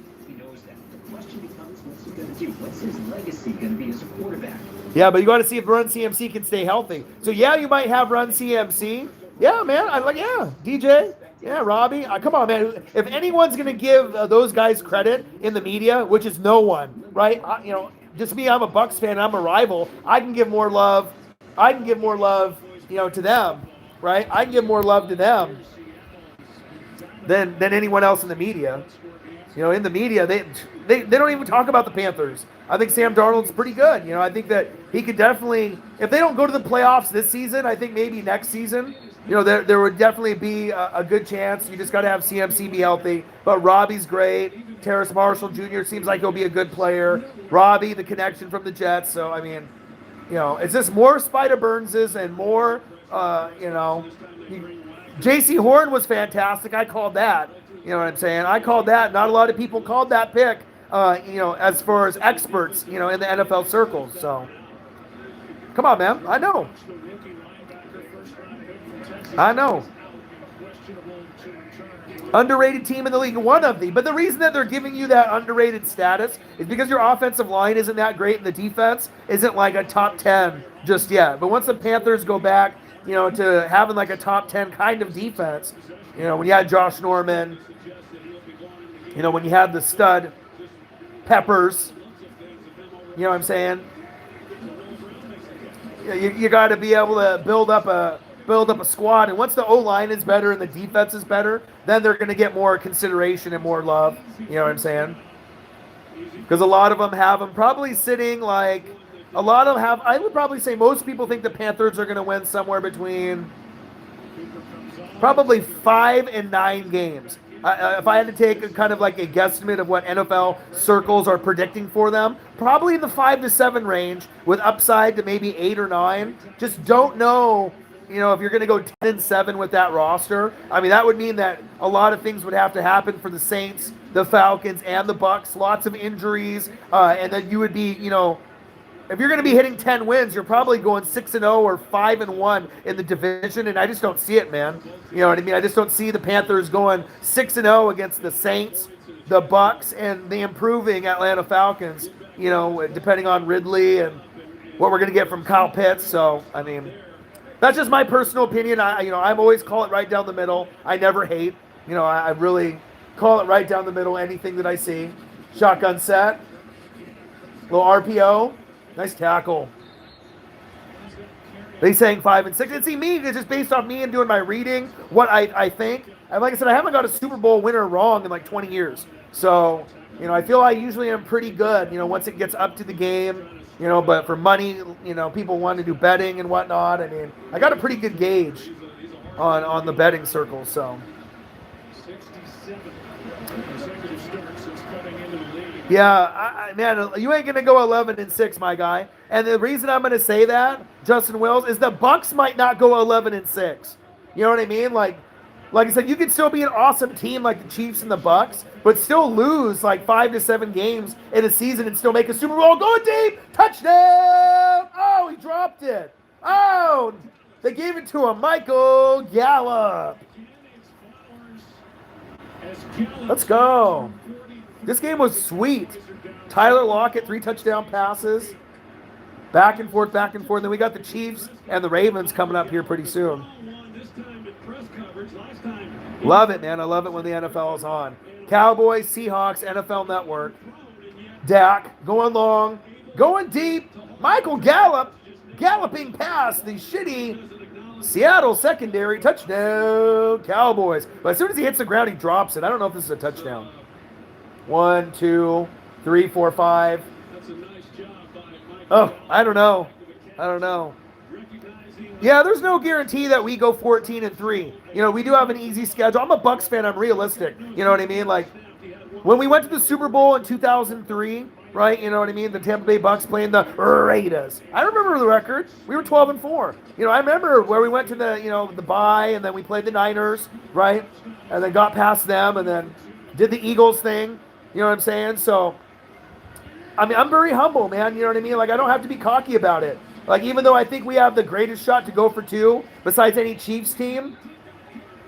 What's his legacy going to be as a quarterback? Yeah, but you got to see if Run CMC can stay healthy. So, yeah, you might have Run CMC. Yeah, man. I'm like, yeah, DJ. Yeah, Robbie. Come on, man. If anyone's going to give those guys credit in the media, which is no one, right? Just me, I'm a Bucks fan. I'm a rival. I can give more love. To them, right? I can give more love to them than anyone else in the media. In the media, they don't even talk about the Panthers. I think Sam Darnold's pretty good. I think that he could definitely, if they don't go to the playoffs this season, I think maybe next season, there would definitely be a good chance. You just got to have CMC be healthy. But Robbie's great. Terrace Marshall Jr. seems like he'll be a good player. Robbie, the connection from the Jets. So, I mean, it's just more Spider Burnses and more, J.C. Horn was fantastic. I called that. You know what I'm saying? I called that. Not a lot of people called that pick, as far as experts, in the NFL circles. So, come on, man. I know. Underrated team in the league, one of the. But the reason that they're giving you that underrated status is because your offensive line isn't that great and the defense isn't like a top 10 just yet. But once the Panthers go back, to having like a top 10 kind of defense, when you had Josh Norman, when you had the stud Peppers, you know what I'm saying? You got to be able to build up a squad, and once the O-line is better and the defense is better, then they're going to get more consideration and more love. You know what I'm saying? Because a lot of them have them probably sitting like, I would probably say most people think the Panthers are going to win somewhere between probably 5 and 9 games. If I had to take kind of like a guesstimate of what NFL circles are predicting for them, probably in the 5 to 7 range with upside to maybe 8 or 9. Just don't know, if you're going to go 10 and 7 with that roster. I mean, that would mean that a lot of things would have to happen for the Saints, the Falcons, and the Bucks. Lots of injuries, and then you would be, if you're going to be hitting 10 wins, you're probably going 6-0 or 5-1 in the division, and I just don't see it, man. You know what I mean? I just don't see the Panthers going 6-0 against the Saints, the Bucks, and the improving Atlanta Falcons, depending on Ridley and what we're going to get from Kyle Pitts. So, I mean, that's just my personal opinion. I'm always call it right down the middle. I never hate. I really call it right down the middle, anything that I see. Shotgun set. Little RPO. Nice tackle. They saying 5 and 6. And see, me, it's just based off me and doing my reading, what I think. And like I said, I haven't got a Super Bowl winner wrong in like 20 years. So, I feel I usually am pretty good, once it gets up to the game. But for money, people want to do betting and whatnot. I mean, I got a pretty good gauge on the betting circle. So, yeah, man, you ain't gonna go 11-6, my guy. And the reason I'm gonna say that, Justin Wills, is the Bucks might not go 11-6. You know what I mean? Like I said, you could still be an awesome team like the Chiefs and the Bucks, but still lose like 5 to 7 games in a season and still make a Super Bowl. Going deep, touchdown! Oh, he dropped it. Oh, they gave it to him. Michael Gallup. Let's go. This game was sweet. Tyler Lockett, 3 touchdown passes. Back and forth, back and forth. Then we got the Chiefs and the Ravens coming up here pretty soon. Love it, man. I love it when the NFL is on. Cowboys, Seahawks, NFL Network. Dak going long, going deep. Michael Gallup galloping past the shitty Seattle secondary. Touchdown, Cowboys. But as soon as he hits the ground, he drops it. I don't know if this is a touchdown. 1, 2, 3, 4, 5. Oh, I don't know. Yeah, there's no guarantee that we go 14-3. We do have an easy schedule. I'm a Bucks fan. I'm realistic. You know what I mean? Like, when we went to the Super Bowl in 2003, right? You know what I mean? The Tampa Bay Bucks playing the Raiders. I remember the record. We were 12-4. I remember where we went to the bye, and then we played the Niners, right? And then got past them, and then did the Eagles thing. You know what I'm saying? So, I mean, I'm very humble, man. You know what I mean? Like, I don't have to be cocky about it. Like, even though I think we have the greatest shot to go for 2, besides any Chiefs team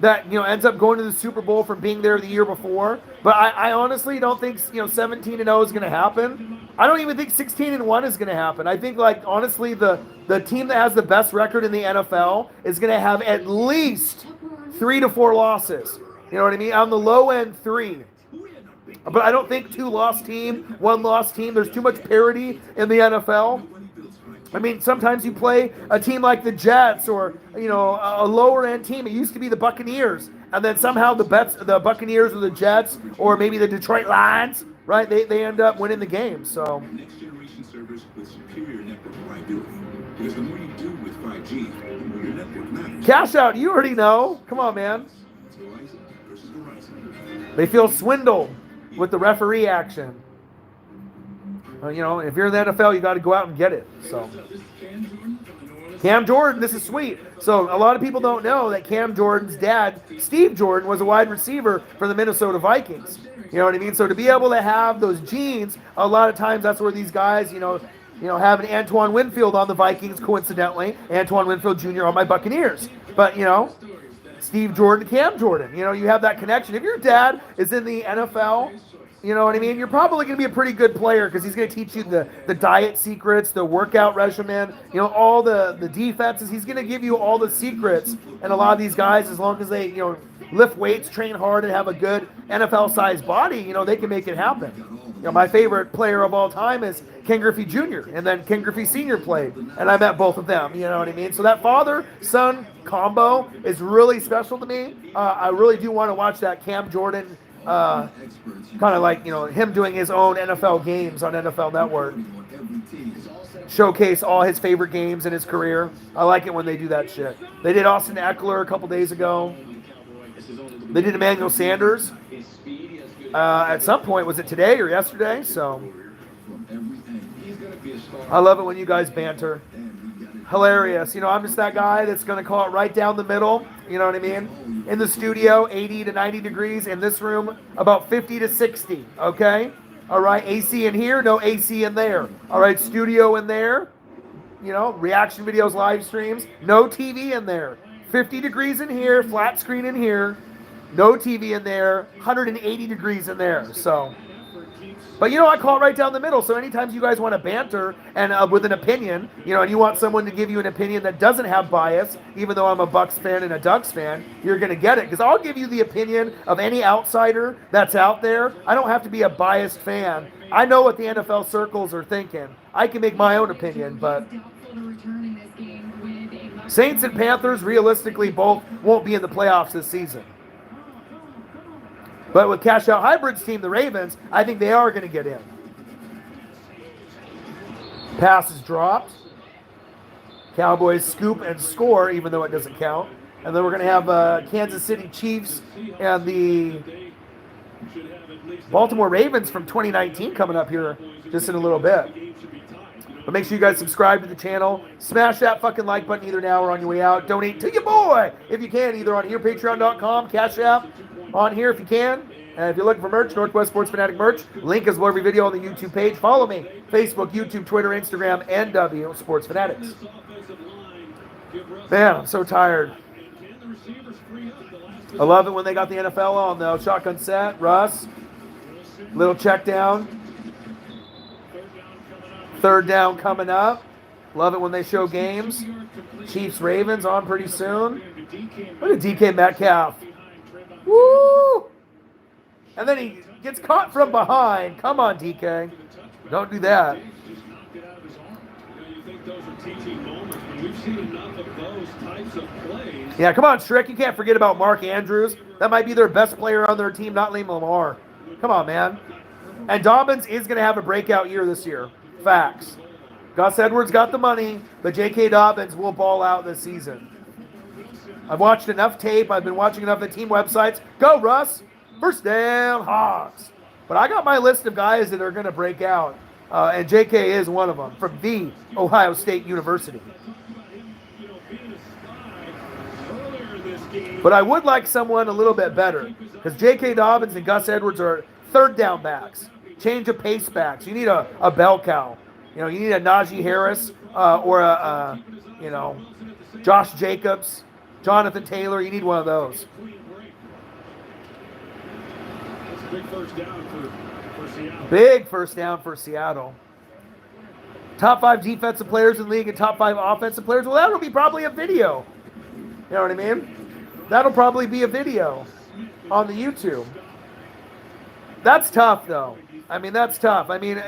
that, ends up going to the Super Bowl from being there the year before. But I honestly don't think, 17-0 is going to happen. I don't even think 16-1 is going to happen. I think, like, honestly, the team that has the best record in the NFL is going to have at least 3 to 4 losses. You know what I mean? On the low end, 3. But I don't think 2-loss team, 1-loss team. There's too much parity in the NFL. I mean, sometimes you play a team like the Jets or, a lower-end team. It used to be the Buccaneers. And then somehow the Buccaneers or the Jets or maybe the Detroit Lions, right, they end up winning the game. So, Next-generation servers with superior network reliability. Because the more you do with 5G, the more your network matters. Cash out, you already know. Come on, man. They feel swindled with the referee action. If you're in the NFL, you got to go out and get it. So, Cam Jordan, this is sweet. So, a lot of people don't know that Cam Jordan's dad, Steve Jordan, was a wide receiver for the Minnesota Vikings. You know what I mean? So, to be able to have those genes, a lot of times that's where these guys, have an Antoine Winfield on the Vikings, coincidentally. Antoine Winfield Jr. on my Buccaneers. But, Steve Jordan, Cam Jordan, you have that connection. If your dad is in the NFL, you know what I mean? You're probably going to be a pretty good player because he's going to teach you the diet secrets, the workout regimen, all the defenses. He's going to give you all the secrets. And a lot of these guys, as long as they, lift weights, train hard, and have a good NFL-sized body, they can make it happen. My favorite player of all time is Ken Griffey Jr. and then Ken Griffey Sr. played. And I met both of them, you know what I mean? So that father-son combo is really special to me. I really do want to watch that Cam Jordan kind of like, him doing his own NFL games on NFL Network. Showcase all his favorite games in his career. I like it when they do that shit. They did Austin Eckler a couple days ago. They did Emmanuel Sanders. At some point, was it today or yesterday? So, I love it when you guys banter. Hilarious. I'm just that guy that's going to call it right down the middle. You know what I mean? In the studio, 80 to 90 degrees. In this room, about 50 to 60. Okay? All right. AC in here, no AC in there. All right. Studio in there. Reaction videos, live streams. No TV in there. 50 degrees in here, flat screen in here. No TV in there. 180 degrees in there. So... But, I call it right down the middle. So anytime you guys want to banter and with an opinion, and you want someone to give you an opinion that doesn't have bias, even though I'm a Bucks fan and a Ducks fan, you're going to get it. Because I'll give you the opinion of any outsider that's out there. I don't have to be a biased fan. I know what the NFL circles are thinking. I can make my own opinion, but Saints and Panthers, realistically, both won't be in the playoffs this season. But with Cash Out Hybrid's team, the Ravens, I think they are going to get in. Pass is dropped. Cowboys scoop and score, even though it doesn't count. And then we're going to have Kansas City Chiefs and the Baltimore Ravens from 2019 coming up here just in a little bit. But make sure you guys subscribe to the channel. Smash that fucking like button either now or on your way out. Donate to your boy if you can, either on here, patreon.com, Cash App, on here if you can. And if you're looking for merch, Northwest Sports Fanatic merch, link is below every video on the YouTube page. Follow me, Facebook, YouTube, Twitter, Instagram, NW Sports Fanatics. Man, I'm so tired. I love it when they got the NFL on, though. Shotgun set, Russ. Little check down. Third down coming up. Love it when they show games. Chiefs, Ravens on pretty soon. Look at DK Metcalf. Woo! And then he gets caught from behind. Come on, DK. Don't do that. Yeah, come on, Strick. You can't forget about Mark Andrews. That might be their best player on their team, not Liam Lamar. Come on, man. And Dobbins is going to have a breakout year this year. Facts. Gus Edwards got the money, but J.K. Dobbins will ball out this season. I've watched enough tape. I've been watching enough of the team websites. Go, Russ. First down, Hawks. But I got my list of guys that are going to break out. And J.K. is one of them from the Ohio State University. But I would like someone a little bit better because J.K. Dobbins and Gus Edwards are third down backs, change of pace backs. You need a bell cow. You know, you need a Najee Harris or a Josh Jacobs, Jonathan Taylor. You need one of those. Big first down for Seattle. Big first down for Seattle. Top 5 defensive players in the league and top 5 offensive players. Well, that'll be probably a video. You know what I mean? That'll probably be a video on the YouTube. That's tough, though. I mean, that's tough. I mean,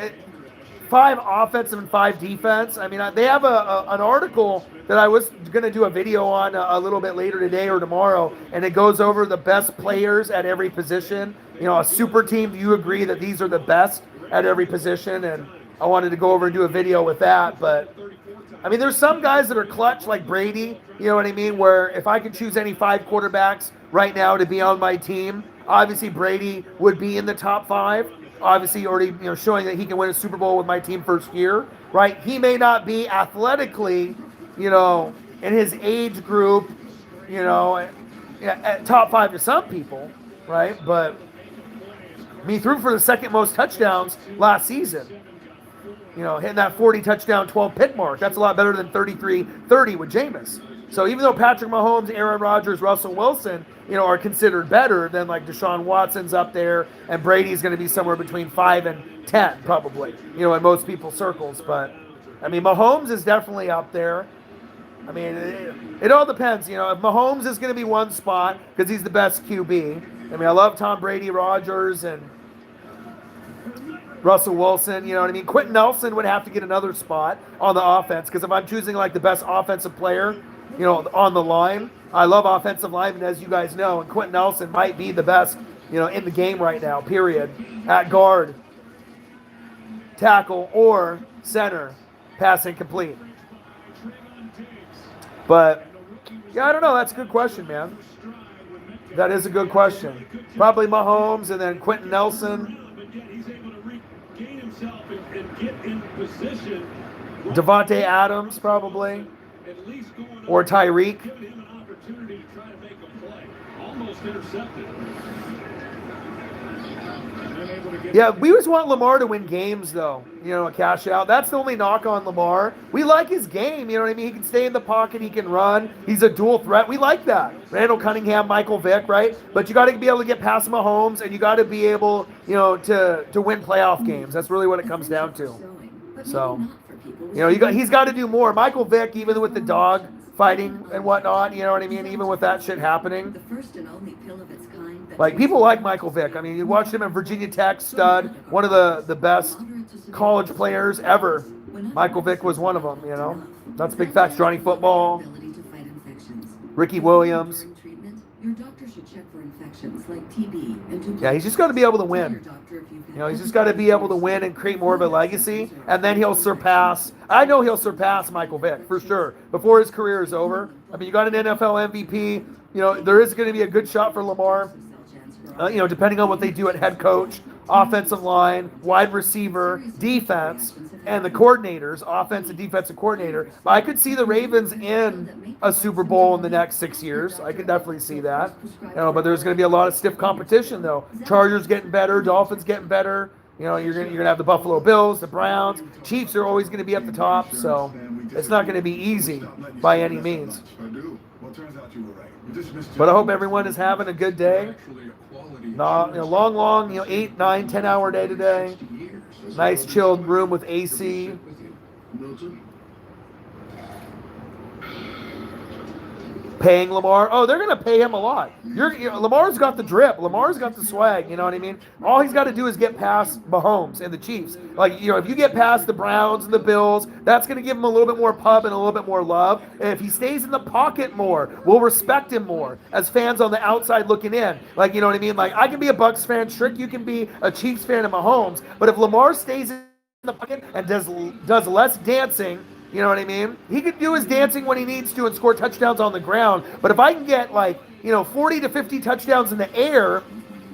5 offensive and 5 defense. I mean, they have an article that I was going to do a video on a little bit later today or tomorrow, and it goes over the best players at every position. You know, a super team, do you agree that these are the best at every position? And I wanted to go over and do a video with that. But, I mean, there's some guys that are clutch like Brady, you know what I mean, where if I could choose any 5 quarterbacks right now to be on my team, obviously Brady would be in the top 5. Obviously already, showing that he can win a Super Bowl with my team first year, right? He may not be athletically, in his age group, at top 5 to some people, right? But he threw for the second most touchdowns last season. Hitting that 40 touchdown, 12 pick mark. That's a lot better than 33-30 with Jameis. So even though Patrick Mahomes, Aaron Rodgers, Russell Wilson, are considered better than like Deshaun Watson's up there, and Brady's going to be somewhere between 5 and 10 probably, in most people's circles. But I mean, Mahomes is definitely up there. I mean, it all depends. If Mahomes is going to be one spot because he's the best QB. I mean, I love Tom Brady, Rodgers, and Russell Wilson. You know what I mean? Quentin Nelson would have to get another spot on the offense because if I'm choosing like the best offensive player, on the line, I love offensive linemen, as you guys know, and Quentin Nelson might be the best, in the game right now, period. At guard, tackle, or center, pass incomplete. But, yeah, I don't know. That's a good question, man. That is a good question. Probably Mahomes and then Quentin Nelson. Devontae Adams, probably. Or Tyreek. Yeah, we just want Lamar to win games, though. A cash out. That's the only knock on Lamar. We like his game. You know what I mean? He can stay in the pocket. He can run. He's a dual threat. We like that. Randall Cunningham, Michael Vick, right? But you got to be able to get past Mahomes, and you got to be able, to win playoff games. That's really what it comes down to. So, he's got to do more. Michael Vick, even with the dog fighting and whatnot, you know what I mean? Even with that shit happening. Like, people like Michael Vick. I mean, you watched him at Virginia Tech, stud, one of the best college players ever. Michael Vick was one of them, That's big facts. Johnny Football, Ricky Williams. Your doctor should check for infections. infections like TB and Yeah, he's just got to be able to win. He's just got to be able to win and create more of a legacy, and then he'll surpass. I know he'll surpass Michael Vick for sure before his career is over. I mean, you got an NFL MVP. There is going to be a good shot for Lamar. Depending on what they do at head coach, offensive line, wide receiver, defense, and the coordinators, offense and defensive coordinator. But I could see the Ravens in a Super Bowl in the next 6 years. I could definitely see that. But there's going to be a lot of stiff competition, though. Chargers getting better, Dolphins getting better. You're gonna have the Buffalo Bills, the Browns, Chiefs are always going to be at the top. So it's not going to be easy by any means. But I hope everyone is having a good day. Long, 8, 9, 10 hour day today. Nice chilled room with AC. Paying Lamar. Oh, they're going to pay him a lot. Lamar's got the drip. Lamar's got the swag. You know what I mean? All he's got to do is get past Mahomes and the Chiefs. If you get past the Browns and the Bills, that's going to give him a little bit more pub and a little bit more love. And if he stays in the pocket more, we'll respect him more as fans on the outside looking in. You know what I mean? I can be a Bucs fan. Strick, you can be a Chiefs fan of Mahomes. But if Lamar stays in the pocket and does less dancing, you know what I mean? He could do his dancing when he needs to and score touchdowns on the ground. But if I can get 40 to 50 touchdowns in the air,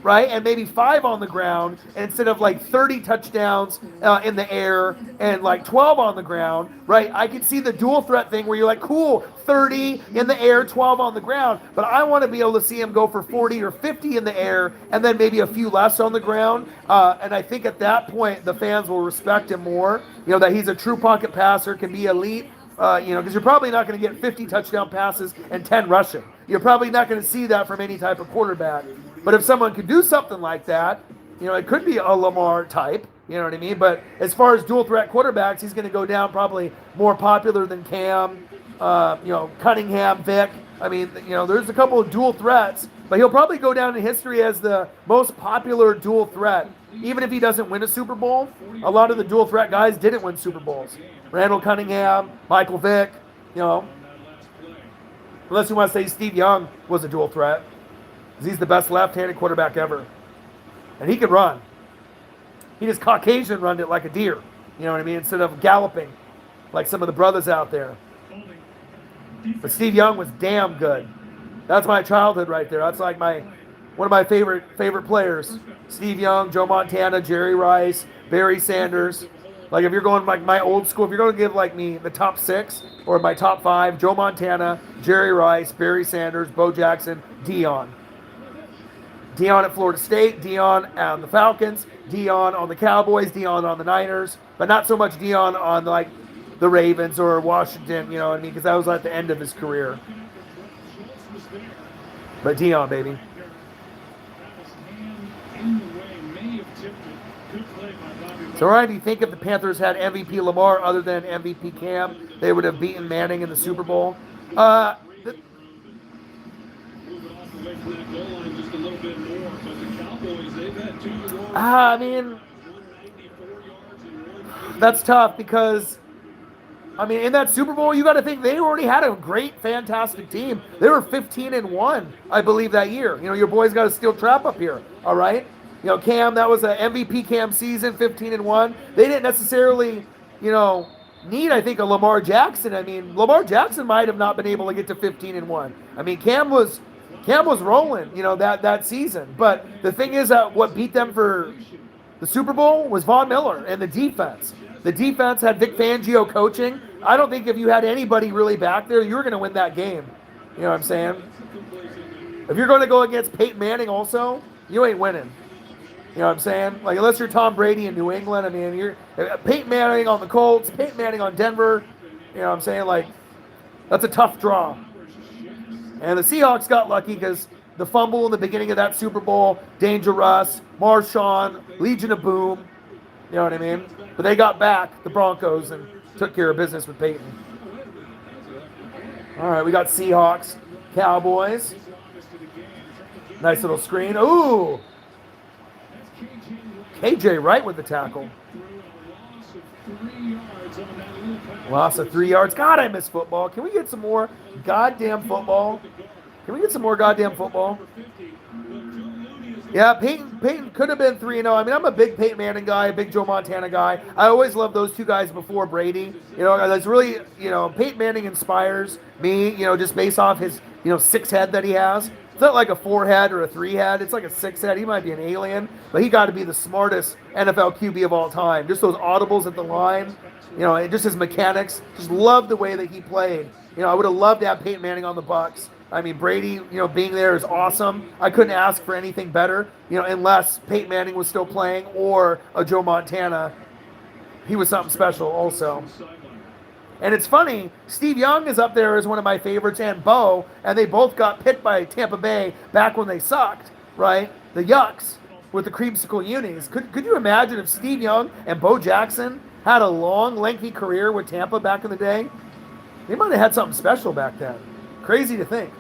right, and maybe 5 on the ground, instead of 30 touchdowns in the air and 12 on the ground, right? I can see the dual threat thing where you're cool, 30 in the air, 12 on the ground. But I want to be able to see him go for 40 or 50 in the air and then maybe a few less on the ground. And I think at that point, the fans will respect him more, that he's a true pocket passer, can be elite. Because you're probably not going to get 50 touchdown passes and 10 rushing. You're probably not going to see that from any type of quarterback. But if someone could do something like that, it could be a Lamar type, you know what I mean? But as far as dual threat quarterbacks, he's going to go down probably more popular than Cam, Cunningham, Vic. I mean, there's a couple of dual threats, but he'll probably go down in history as the most popular dual threat. Even if he doesn't win a Super Bowl, a lot of the dual threat guys didn't win Super Bowls. Randall Cunningham, Michael Vick, unless you want to say Steve Young was a dual threat. He's the best left-handed quarterback ever. And he could run. He just Caucasian runned it like a deer. You know what I mean? Instead of galloping like some of the brothers out there. But Steve Young was damn good. That's my childhood right there. That's one of my favorite players. Steve Young, Joe Montana, Jerry Rice, Barry Sanders. If you're going my old school, if you're going to give me the top 6 or my top 5, Joe Montana, Jerry Rice, Barry Sanders, Bo Jackson, Dion. Dion at Florida State, Dion on the Falcons, Dion on the Cowboys, Dion on the Niners, but not so much Dion on the Ravens or Washington, you know what I mean? Because that was at the end of his career. But Dion, baby. So, Ryan, do you think if the Panthers had MVP Lamar other than MVP Cam, they would have beaten Manning in the Super Bowl? I mean, that's tough because, in that Super Bowl, you got to think they already had a great, fantastic team. They were 15-1, I believe, that year. Your boys got a steel trap up here, all right? Cam, that was an MVP Cam season, 15-1. They didn't necessarily, need, I think, a Lamar Jackson. Lamar Jackson might have not been able to get to 15-1. Cam was rolling, that season. But the thing is that what beat them for the Super Bowl was Von Miller and the defense. The defense had Vic Fangio coaching. I don't think if you had anybody really back there, you were going to win that game. You know what I'm saying? If you're going to go against Peyton Manning also, you ain't winning. You know what I'm saying? Unless you're Tom Brady in New England, you're Peyton Manning on the Colts, Peyton Manning on Denver. You know what I'm saying? That's a tough draw. And the Seahawks got lucky because the fumble in the beginning of that Super Bowl, Dangerous, Marshawn, Legion of Boom. You know what I mean? But they got back, the Broncos, and took care of business with Peyton. All right, we got Seahawks, Cowboys. Nice little screen. Ooh! KJ Wright with the tackle. Loss of 3 yards. God, I miss football. Can we get some more goddamn football? Can we get some more goddamn football? Yeah, Peyton could have been 3-0. I mean, I'm a big Peyton Manning guy, a big Joe Montana guy. I always loved those two guys before Brady. That's really, Peyton Manning inspires me, just based off his, 6 head that he has. It's not like a 4 head or a 3 head. It's like a 6 head. He might be an alien, but he got to be the smartest NFL QB of all time. Just those audibles at the line, and just his mechanics. Just love the way that he played. I would have loved to have Peyton Manning on the Bucs. I mean, Brady, being there is awesome. I couldn't ask for anything better, unless Peyton Manning was still playing or a Joe Montana. He was something special also. And it's funny, Steve Young is up there as one of my favorites, and Bo, and they both got picked by Tampa Bay back when they sucked, right? The Yucks with the creamsicle unis. Could you imagine if Steve Young and Bo Jackson had a long, lengthy career with Tampa back in the day? They might have had something special back then. Crazy to think.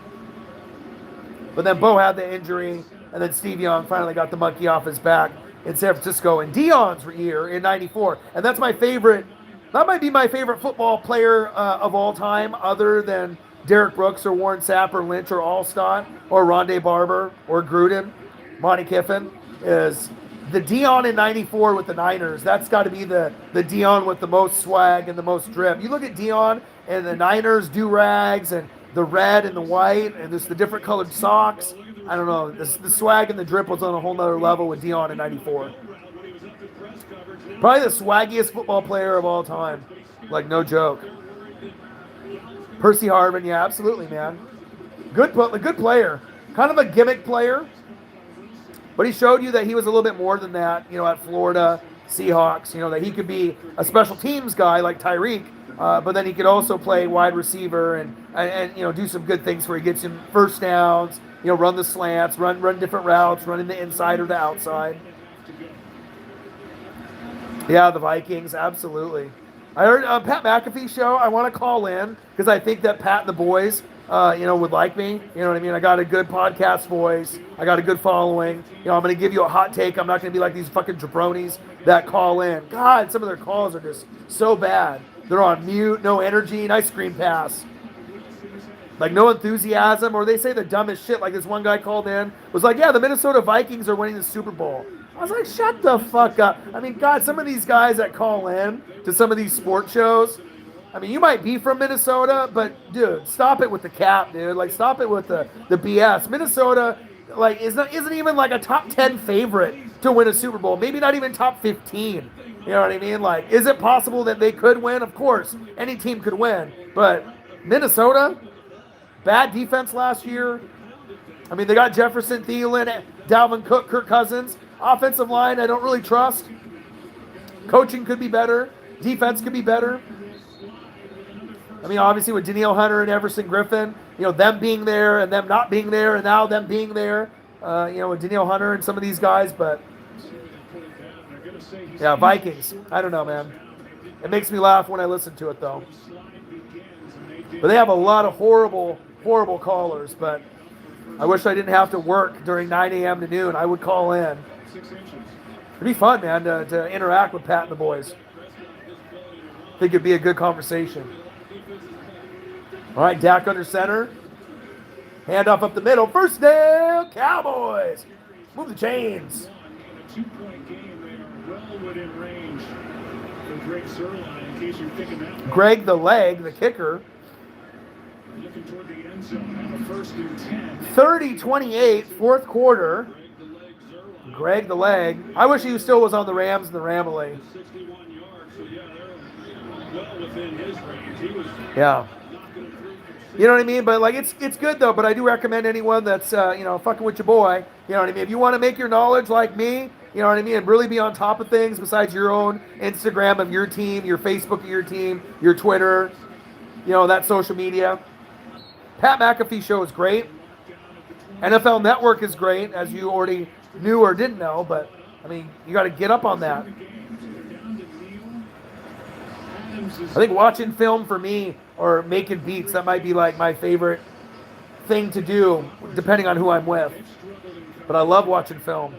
But then Bo had the injury, and then Steve Young finally got the monkey off his back in San Francisco in Dion's year in '94. And that's my favorite. That might be my favorite football player of all time, other than Derek Brooks or Warren Sapp or Lynch or Allstott or Rondé Barber or Gruden, Monty Kiffin, is the Dion in '94 with the Niners. That's got to be the Dion with the most swag and the most drip. You look at Dion and the Niners do-rags and the red and the white and just the different colored socks. I don't know. The swag and the drip was on a whole nother level with Dion in '94. Probably the swaggiest football player of all time. Like, no joke. Percy Harvin, yeah, absolutely, man. Good player. Kind of a gimmick player. But he showed you that he was a little bit more than that, at Florida, Seahawks, that he could be a special teams guy like Tyreek, but then he could also play wide receiver and do some good things where he gets him first downs, run the slants, run different routes, running the inside or the outside. Yeah, the Vikings, absolutely. I heard Pat McAfee show. I want to call in because I think that Pat and the boys, would like me. You know what I mean? I got a good podcast voice. I got a good following. I'm going to give you a hot take. I'm not going to be like these fucking jabronis that call in. God, some of their calls are just so bad. They're on mute, no energy, nice screen pass. Like, no enthusiasm, or they say the dumbest shit. Like, this one guy called in, was like, yeah, the Minnesota Vikings are winning the Super Bowl. I was like, shut the fuck up. I mean, God, some of these guys that call in to some of these sports shows, I mean, you might be from Minnesota, but, dude, stop it with the cap, dude. Like, stop it with the BS. Minnesota, like, isn't even, like, a top 10 favorite to win a Super Bowl. Maybe not even top 15. You know what I mean? Like, is it possible that they could win? Of course. Any team could win. But Minnesota, bad defense last year. I mean, they got Jefferson, Thielen, Dalvin Cook, Kirk Cousins. Offensive line, I don't really trust. Coaching could be better. Defense could be better. I mean, obviously with Danielle Hunter and Everson Griffin, them being there and them not being there and now them being there, with Danielle Hunter and some of these guys. But, yeah, Vikings. I don't know, man. It makes me laugh when I listen to it, though. But they have a lot of horrible, horrible callers. But I wish I didn't have to work during 9 a.m. to noon. I would call in. It'd be fun, man, to interact with Pat and the boys. I think it'd be a good conversation. All right, Dak under center. Handoff up the middle. First down, Cowboys. Move the chains. A 2-point game, they are well within range for Greg Zuerlein, in case you're thinking that way. Greg the leg, the kicker. Looking toward the end zone on the 1st and 10. 30-28, fourth quarter. Greg the leg. I wish he still was on the Rams and the Ramley. 61 yards, so yeah, they're well within his range. He was Yeah. You know what I mean? But, like, it's good, though. But I do recommend anyone that's, fucking with your boy. You know what I mean? If you want to make your knowledge like me, you know what I mean, and really be on top of things besides your own Instagram of your team, your Facebook of your team, your Twitter, that social media. Pat McAfee show is great. NFL Network is great, as you already knew or didn't know. But, I mean, you got to get up on that. I think watching film for me or making beats, that might be like my favorite thing to do, depending on who I'm with. But I love watching film.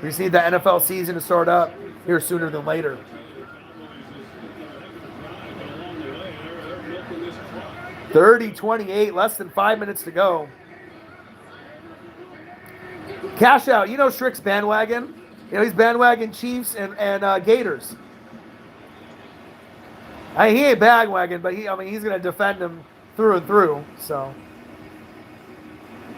We just need the NFL season to start up here sooner than later. 30-28, less than 5 minutes to go. Cash out. You know Shrick's bandwagon. You know, he's bandwagon Chiefs and Gators. He ain't bandwagon, but he's going to defend them through and through. So,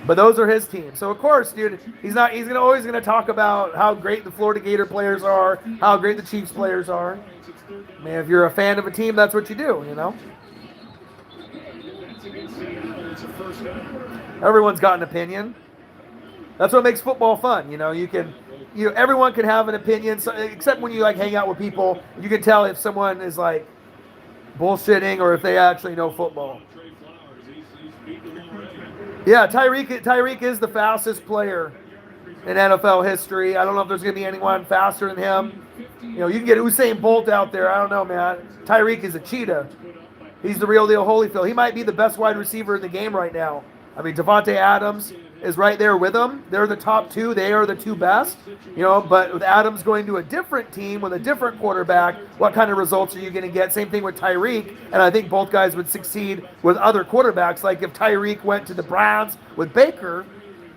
but those are his teams. So of course, dude, he's always going to talk about how great the Florida Gator players are, how great the Chiefs players are. I mean, if you're a fan of a team, that's what you do, you know. Everyone's got an opinion. That's what makes football fun. You know, everyone can have an opinion, so, except when you like hang out with people, you can tell if someone is like bullshitting or if they actually know football. Yeah, Tyreek is the fastest player in NFL history. I don't know if there's going to be anyone faster than him. You know, you can get Usain Bolt out there. I don't know, man. Tyreek is a cheetah. He's the real deal Holyfield. He might be the best wide receiver in the game right now. I mean, Devontae Adams is right there with him. They're the top two. They are the two best. You know, but with Adams going to a different team with a different quarterback, what kind of results are you going to get? Same thing with Tyreek, and I think both guys would succeed with other quarterbacks. Like if Tyreek went to the Browns with Baker,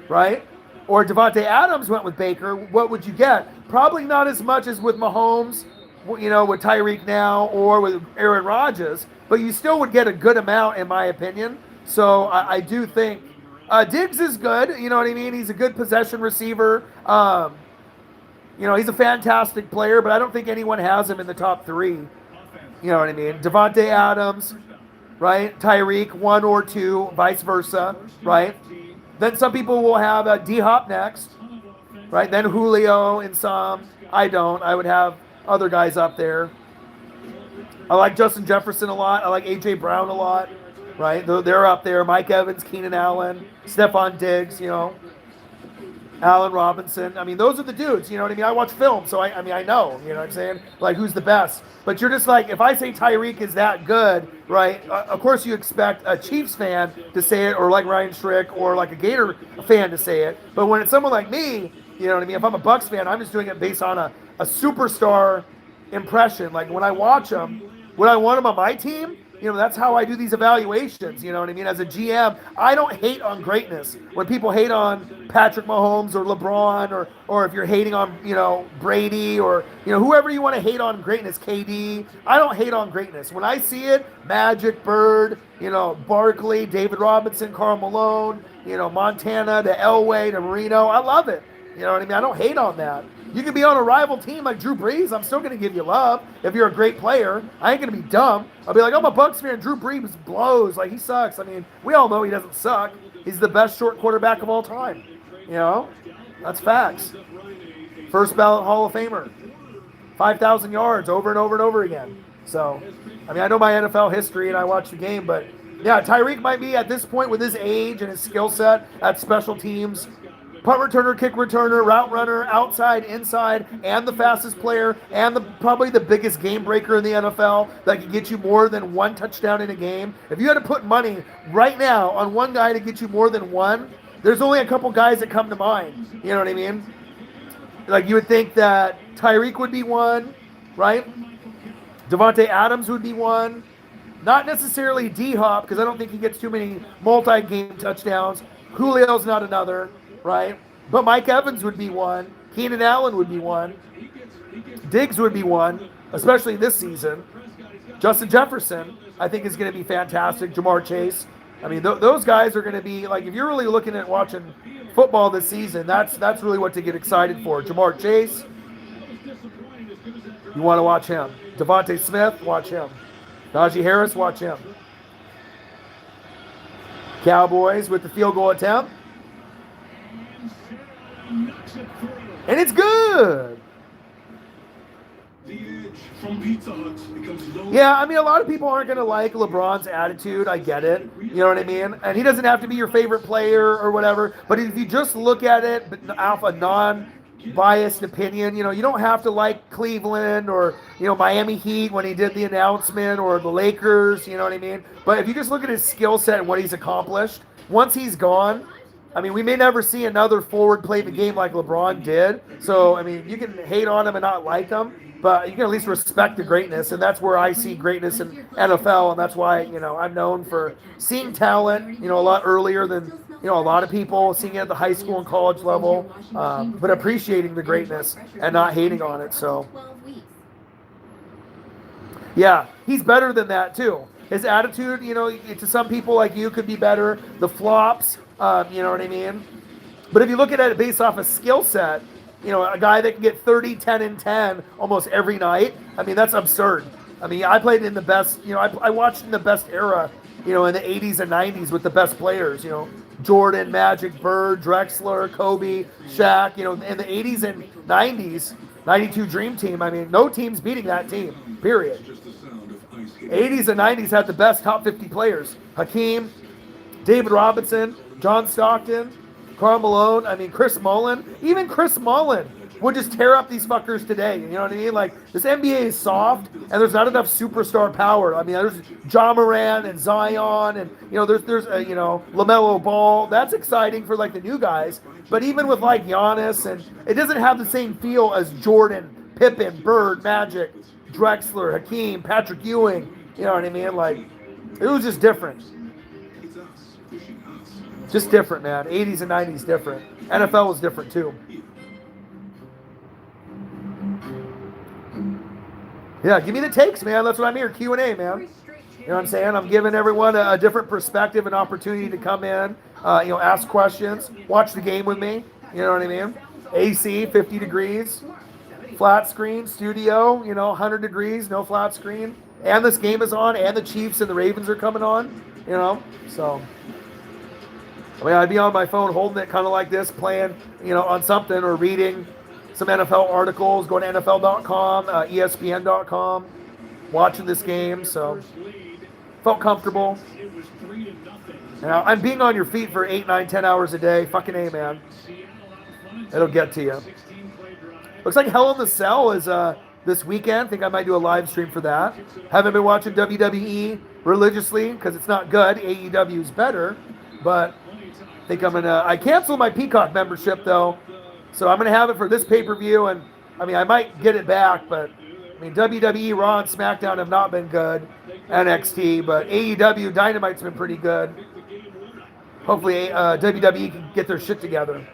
right? Or Devontae Adams went with Baker, what would you get? Probably not as much as with Mahomes, you know, with Tyreek now or with Aaron Rodgers, but you still would get a good amount, in my opinion. So I do think Diggs is good. You know what I mean? He's a good possession receiver. You know, he's a fantastic player, but I don't think anyone has him in the top three. You know what I mean? Devontae Adams, right? Tyreek, 1 or 2, vice versa, right? Then some people will have D-Hop next, right? Then Julio and some. I don't. I would have other guys up there. I like Justin Jefferson a lot. I like A.J. Brown a lot, right? They're up there. Mike Evans, Keenan Allen, Stephon Diggs, you know, Allen Robinson. I mean, those are the dudes, you know what I mean? I watch film, so I mean, I know, you know what I'm saying? Like, who's the best? But you're just like, if I say Tyreek is that good, right, of course you expect a Chiefs fan to say it, or like Ryan Schrick, or like a Gator fan to say it. But when it's someone like me, you know what I mean? If I'm a Bucs fan, I'm just doing it based on a superstar impression. Like, when I watch them, would I want them on my team? You know, that's how I do these evaluations, you know what I mean? As a GM, I don't hate on greatness. When people hate on Patrick Mahomes or LeBron, or if you're hating on, you know, Brady, or, you know, whoever you want to hate on greatness, KD, I don't hate on greatness. When I see it, Magic, Bird, you know, Barkley, David Robinson, Karl Malone, you know, Montana to Elway to Marino, I love it. You know what I mean? I don't hate on that. You can be on a rival team like Drew Brees. I'm still going to give you love if you're a great player. I ain't going to be dumb. I'll be like, I'm a Bucs fan. Drew Brees blows. Like, he sucks. I mean, we all know he doesn't suck. He's the best short quarterback of all time. You know? That's facts. First ballot Hall of Famer. 5,000 yards over and over and over again. So, I mean, I know my NFL history and I watch the game, but yeah, Tyreek might be at this point with his age and his skill set at special teams, punt returner, kick returner, route runner, outside, inside, and the fastest player, and probably the biggest game breaker in the NFL that can get you more than one touchdown in a game. If you had to put money right now on one guy to get you more than one, there's only a couple guys that come to mind. You know what I mean? Like, you would think that Tyreek would be one, right? Devontae Adams would be one. Not necessarily D-Hop, because I don't think he gets too many multi-game touchdowns. Julio's not another. Right? But Mike Evans would be one. Keenan Allen would be one. Diggs would be one, especially this season. Justin Jefferson, I think, is going to be fantastic. Jamar Chase. I mean, those guys are going to be, like, if you're really looking at watching football this season, that's really what to get excited for. Jamar Chase, you want to watch him. Devontae Smith, watch him. Najee Harris, watch him. Cowboys with the field goal attempt. And it's good. Yeah, I mean, a lot of people aren't going to like LeBron's attitude. I get it. You know what I mean? And he doesn't have to be your favorite player or whatever. But if you just look at it off a non-biased opinion, you know, you don't have to like Cleveland or, you know, Miami Heat when he did the announcement, or the Lakers, you know what I mean? But if you just look at his skill set and what he's accomplished, once he's gone, I mean, we may never see another forward play the game like LeBron did. So, I mean, you can hate on him and not like him, but you can at least respect the greatness. And that's where I see greatness in NFL. And that's why, you know, I'm known for seeing talent, you know, a lot earlier than you know, a lot of people seeing it at the high school and college level, but appreciating the greatness and not hating on it. So, yeah, he's better than that too. His attitude, you know, to some people like you could be better. The flops, you know what I mean? But if you look at it based off a skill set, you know, a guy that can get 30, 10, and 10 almost every night, I mean, that's absurd. I mean, I played in the best, you know, I watched in the best era, you know, in the 80s and 90s with the best players, you know, Jordan, Magic, Bird, Drexler, Kobe, Shaq, you know, in the 80s and 90s, 92 Dream Team. I mean, no team's beating that team, period. 80s and 90s had the best top 50 players. Hakeem, David Robinson, John Stockton, Karl Malone, I mean, Chris Mullin. Even Chris Mullin would just tear up these fuckers today. You know what I mean? Like, this NBA is soft, and there's not enough superstar power. I mean, there's Ja Morant and Zion, and, you know, there's you know, LaMelo Ball. That's exciting for, like, the new guys. But even with, like, Giannis, and it doesn't have the same feel as Jordan, Pippen, Bird, Magic, Drexler, Hakeem, Patrick Ewing. You know what I mean? Like, it was just different. Just different, man. 80s and 90s different. NFL was different, too. Yeah, give me the takes, man. That's what I'm here. Q&A, man. You know what I'm saying? I'm giving everyone a different perspective and opportunity to come in, you know, ask questions, watch the game with me. You know what I mean? AC, 50 degrees. Flat screen, studio, you know, 100 degrees, no flat screen. And this game is on, and the Chiefs and the Ravens are coming on, you know? So, I mean, I'd be on my phone holding it kind of like this, playing, you know, on something or reading some NFL articles, going to NFL.com, ESPN.com, watching this game. So, felt comfortable. Now, I'm being on your feet for 8, 9, 10 hours a day. Fucking A, man. It'll get to you. Looks like Hell in the Cell is this weekend. I think I might do a live stream for that. Haven't been watching WWE religiously because it's not good. AEW is better. But I think I'm going to... I canceled my Peacock membership, though. So I'm going to have it for this pay-per-view. And, I mean, I might get it back. But, I mean, WWE, Raw, and SmackDown have not been good. NXT. But AEW, Dynamite's been pretty good. Hopefully WWE can get their shit together.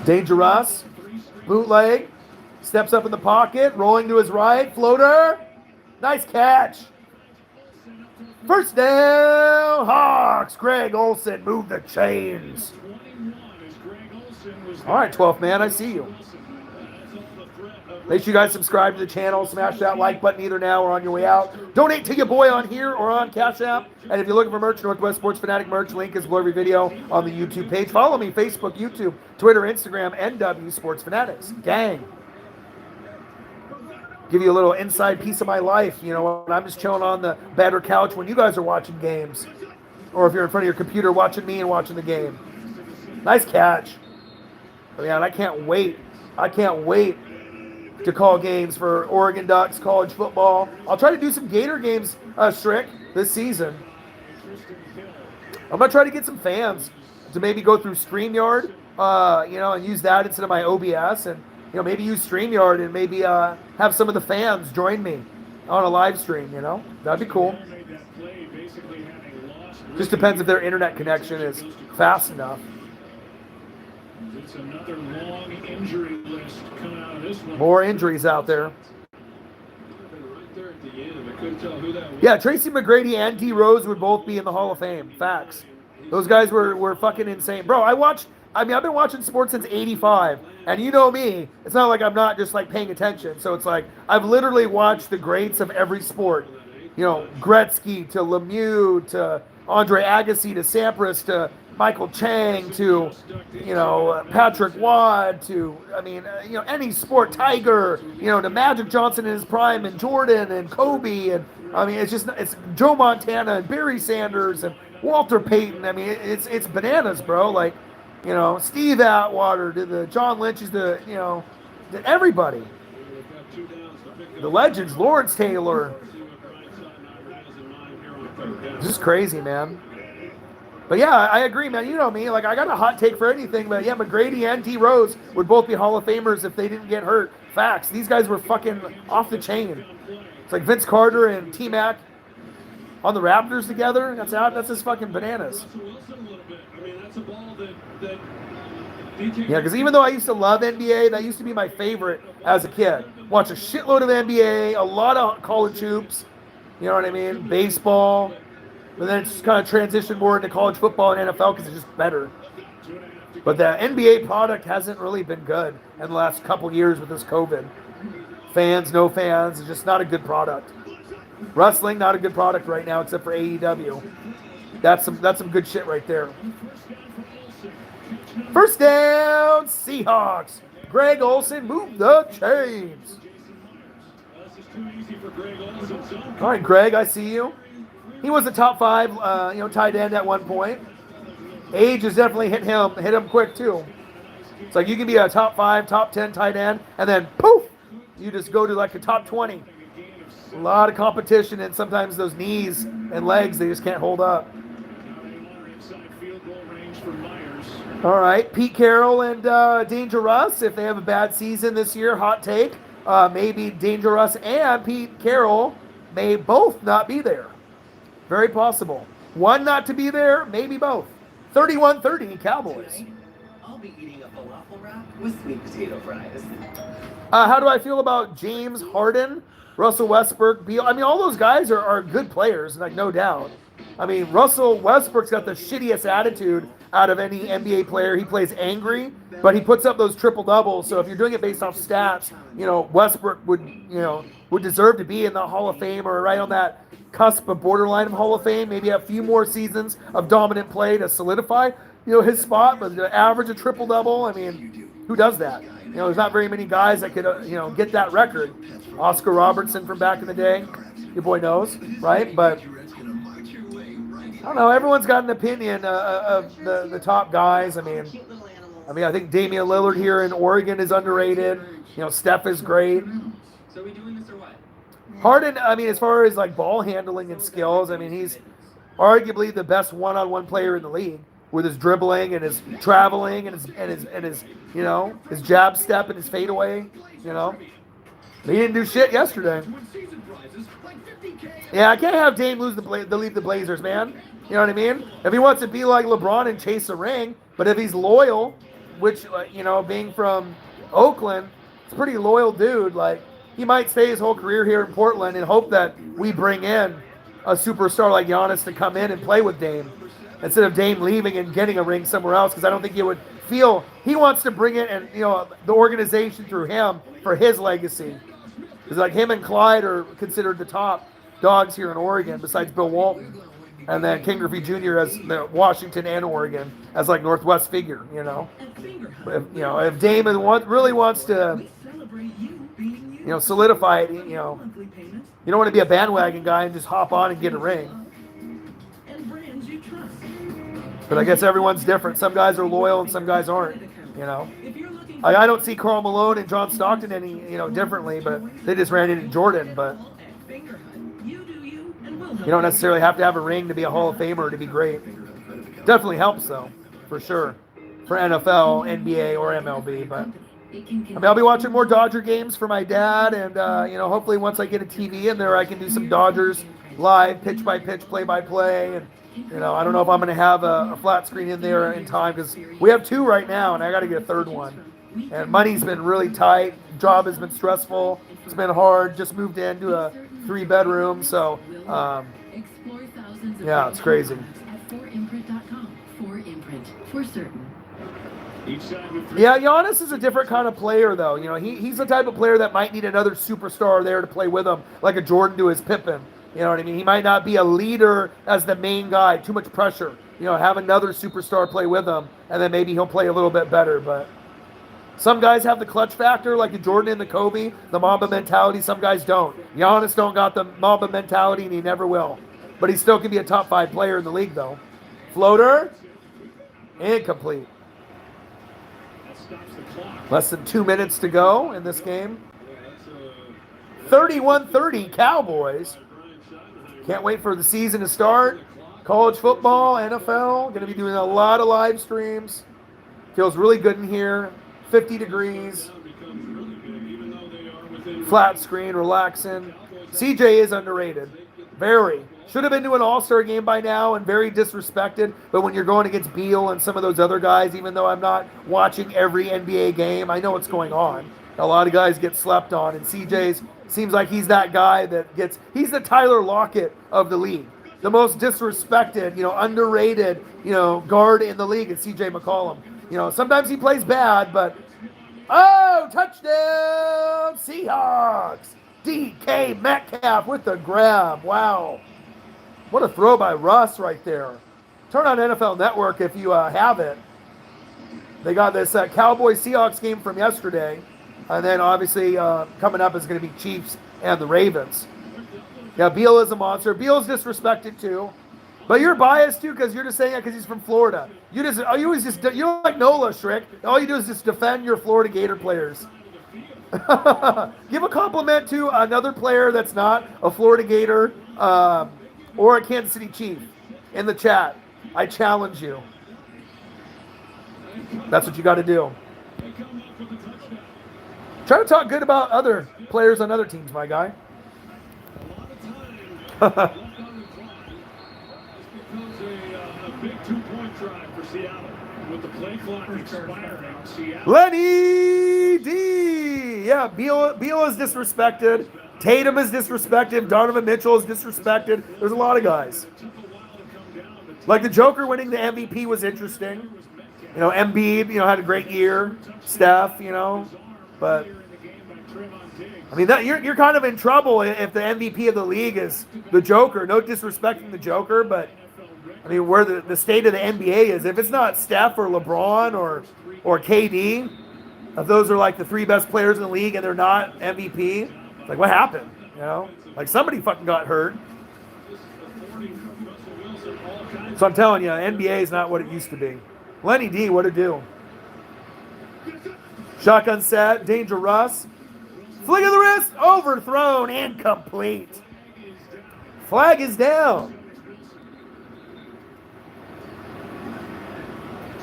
Dangerous. Bootleg. Steps up in the pocket. Rolling to his right. Floater. Nice catch. First down. Hawks. Greg Olsen. Move the chains. All right, 12th man. I see you. Make sure you guys subscribe to the channel. Smash that like button either now or on your way out. Donate to your boy on here or on Cash App. And if you're looking for merch, Northwest Sports Fanatic merch, link is below every video on the YouTube page. Follow me, Facebook, YouTube, Twitter, Instagram, NW Sports Fanatics. Gang. Give you a little inside piece of my life. You know, when I'm just chilling on the bed or couch when you guys are watching games. Or if you're in front of your computer watching me and watching the game. Nice catch. Oh, man, I can't wait. I can't wait to call games for Oregon Ducks, college football. I'll try to do some Gator games, Strick, this season. I'm going to try to get some fans to maybe go through StreamYard, you know, and use that instead of my OBS. And, you know, maybe use StreamYard and maybe have some of the fans join me on a live stream, you know. That'd be cool. Just depends if their internet connection is fast enough. It's another long injury list coming out of this one. More injuries out there. Yeah, Tracy McGrady and D Rose would both be in the Hall of Fame. Facts. Those guys were fucking insane. Bro, I've been watching sports since 85. And you know me, it's not like I'm not just like paying attention. So it's like I've literally watched the greats of every sport. You know, Gretzky to Lemieux to Andre Agassi to Sampras to Michael Chang to, you know, Patrick Watt to, I mean, you know, any sport, Tiger, you know, to Magic Johnson in his prime and Jordan and Kobe. And I mean, it's Joe Montana and Barry Sanders and Walter Payton. I mean, it's bananas, bro. Like, you know, Steve Atwater to the John Lynch's, to, you know, to everybody. The legends, Lawrence Taylor. Just crazy, man. But yeah, I agree, man. You know me. Like, I got a hot take for anything. But yeah, McGrady and D Rose would both be Hall of Famers if they didn't get hurt. Facts. These guys were fucking off the chain. It's like Vince Carter and T-Mac. on the Raptors together. That's just fucking bananas. Russell Wilson a little bit. I mean, that's a ball that Yeah, because even though I used to love NBA, that used to be my favorite as a kid. Watch a shitload of NBA, a lot of college hoops. You know what I mean? Baseball. But then it's just kind of transitioned more into college football and NFL because it's just better. But the NBA product hasn't really been good in the last couple years with this COVID. Fans, no fans, it's just not a good product. Wrestling, not a good product right now except for AEW. That's some good shit right there. First down, Seahawks. Greg Olsen, move the chains. All right, Greg, I see you. He was a top 5, tight end at one point. Age has definitely hit him quick too. It's like you can be a top 5, top 10 tight end, and then poof, you just go to like a top 20. A lot of competition, and sometimes those knees and legs, they just can't hold up. All right, Pete Carroll and Danger Russ, if they have a bad season this year, hot take, maybe Danger Russ and Pete Carroll may both not be there. Very possible. One not to be there, maybe both. 31-30 Cowboys. I'll be eating a falafel wrap with sweet potato fries. How do I feel about James Harden, Russell Westbrook, Beal? I mean, all those guys are good players, like no doubt. I mean, Russell Westbrook's got the shittiest attitude out of any NBA player. He plays angry, but he puts up those triple doubles. So if you're doing it based off stats, Westbrook would deserve to be in the Hall of Fame or right on that cusp of borderline of Hall of Fame. Maybe a few more seasons of dominant play to solidify, his spot. But the average of triple double, I mean, who does that? There's not very many guys that could, get that record. Oscar Robertson from back in the day, your boy knows, right? But I don't know. Everyone's got an opinion of the top guys. I mean, I think Damian Lillard here in Oregon is underrated. Steph is great. So are we doing this or what? Harden, I mean, as far as like ball handling and skills, I mean, he's arguably the best one-on-one player in the league with his dribbling and his traveling and his his jab step and his fadeaway. He didn't do shit yesterday. Yeah, I can't have Dame leave the Blazers, man. You know what I mean? If he wants to be like LeBron and chase a ring, but if he's loyal, which being from Oakland, it's a pretty loyal dude. Like, he might stay his whole career here in Portland and hope that we bring in a superstar like Giannis to come in and play with Dame instead of Dame leaving and getting a ring somewhere else, because I don't think he would feel he wants to bring it and the organization through him for his legacy. Because like him and Clyde are considered the top dogs here in Oregon besides Bill Walton, and then King Griffey Jr. as the Washington and Oregon as like Northwest figure. If Dame really wants to solidify it, you don't want to be a bandwagon guy and just hop on and get a ring. But I guess everyone's different. Some guys are loyal and some guys aren't. I don't see Karl Malone and John Stockton any differently, but they just ran into Jordan. But you don't necessarily have to have a ring to be a Hall of Famer to be great. Definitely helps though, for sure, for NFL, NBA, or MLB. But I'll be watching more Dodger games for my dad, and hopefully once I get a TV in there, I can do some Dodgers live, pitch by pitch, play by play, and I don't know if I'm going to have a flat screen in there in time, because we have 2 right now, and I got to get a 3rd one. And money's been really tight. Job has been stressful. It's been hard. Just moved into a 3-bedroom, so yeah, it's crazy. At 4imprint.com. 4imprint, for certain. Yeah, Giannis is a different kind of player, though. He's the type of player that might need another superstar there to play with him, like a Jordan to his Pippen. You know what I mean? He might not be a leader as the main guy. Too much pressure. Have another superstar play with him, and then maybe he'll play a little bit better. But some guys have the clutch factor, like the Jordan and the Kobe, the Mamba mentality. Some guys don't. Giannis don't got the Mamba mentality, and he never will. But he still can be a top 5 player in the league, though. Floater, incomplete. Less than 2 minutes to go in this game. 31-30 Cowboys. Can't wait for the season to start. College football, NFL. Going to be doing a lot of live streams. Feels really good in here. 50 degrees. Flat screen, relaxing. CJ is underrated. Very. Should have been to an all-star game by now and very disrespected. But when you're going against Beal and some of those other guys, even though I'm not watching every NBA game, I know what's going on. A lot of guys get slept on, and CJ's seems like he's that guy that he's the Tyler Lockett of the league. The most disrespected, underrated, guard in the league is CJ McCollum. Sometimes he plays bad, but touchdown Seahawks! DK Metcalf with the grab. Wow. What a throw by Russ right there. Turn on NFL Network if you have it. They got this Cowboys Seahawks game from yesterday. And then obviously coming up is going to be Chiefs and the Ravens. Yeah, Beal is a monster. Beal's disrespected too. But you're biased too because you're just saying it because he's from Florida. You're like Nola, Shrick. All you do is just defend your Florida Gator players. Give a compliment to another player that's not a Florida Gator or a Kansas City Chief in the chat. I challenge you. That's what you got to do. Try to talk good about other players on other teams, my guy. A big 2-point try for Seattle with the play clock expiring. Seattle. Lenny D. Yeah, Beal is disrespected. Tatum is disrespected. Donovan Mitchell is disrespected. There's a lot of guys. Like the Joker winning the MVP was interesting. Embiid, had a great year. Steph, but I mean, you're kind of in trouble if the MVP of the league is the Joker. No disrespecting the Joker, but I mean, where the state of the NBA is, if it's not Steph or LeBron or KD, if those are like the 3 best players in the league and they're not MVP, it's like what happened? Like somebody fucking got hurt. So I'm telling you, NBA is not what it used to be. Lenny D, what'd it do? Shotgun set, danger Russ. Flick of the wrist, overthrown, incomplete. Flag is down.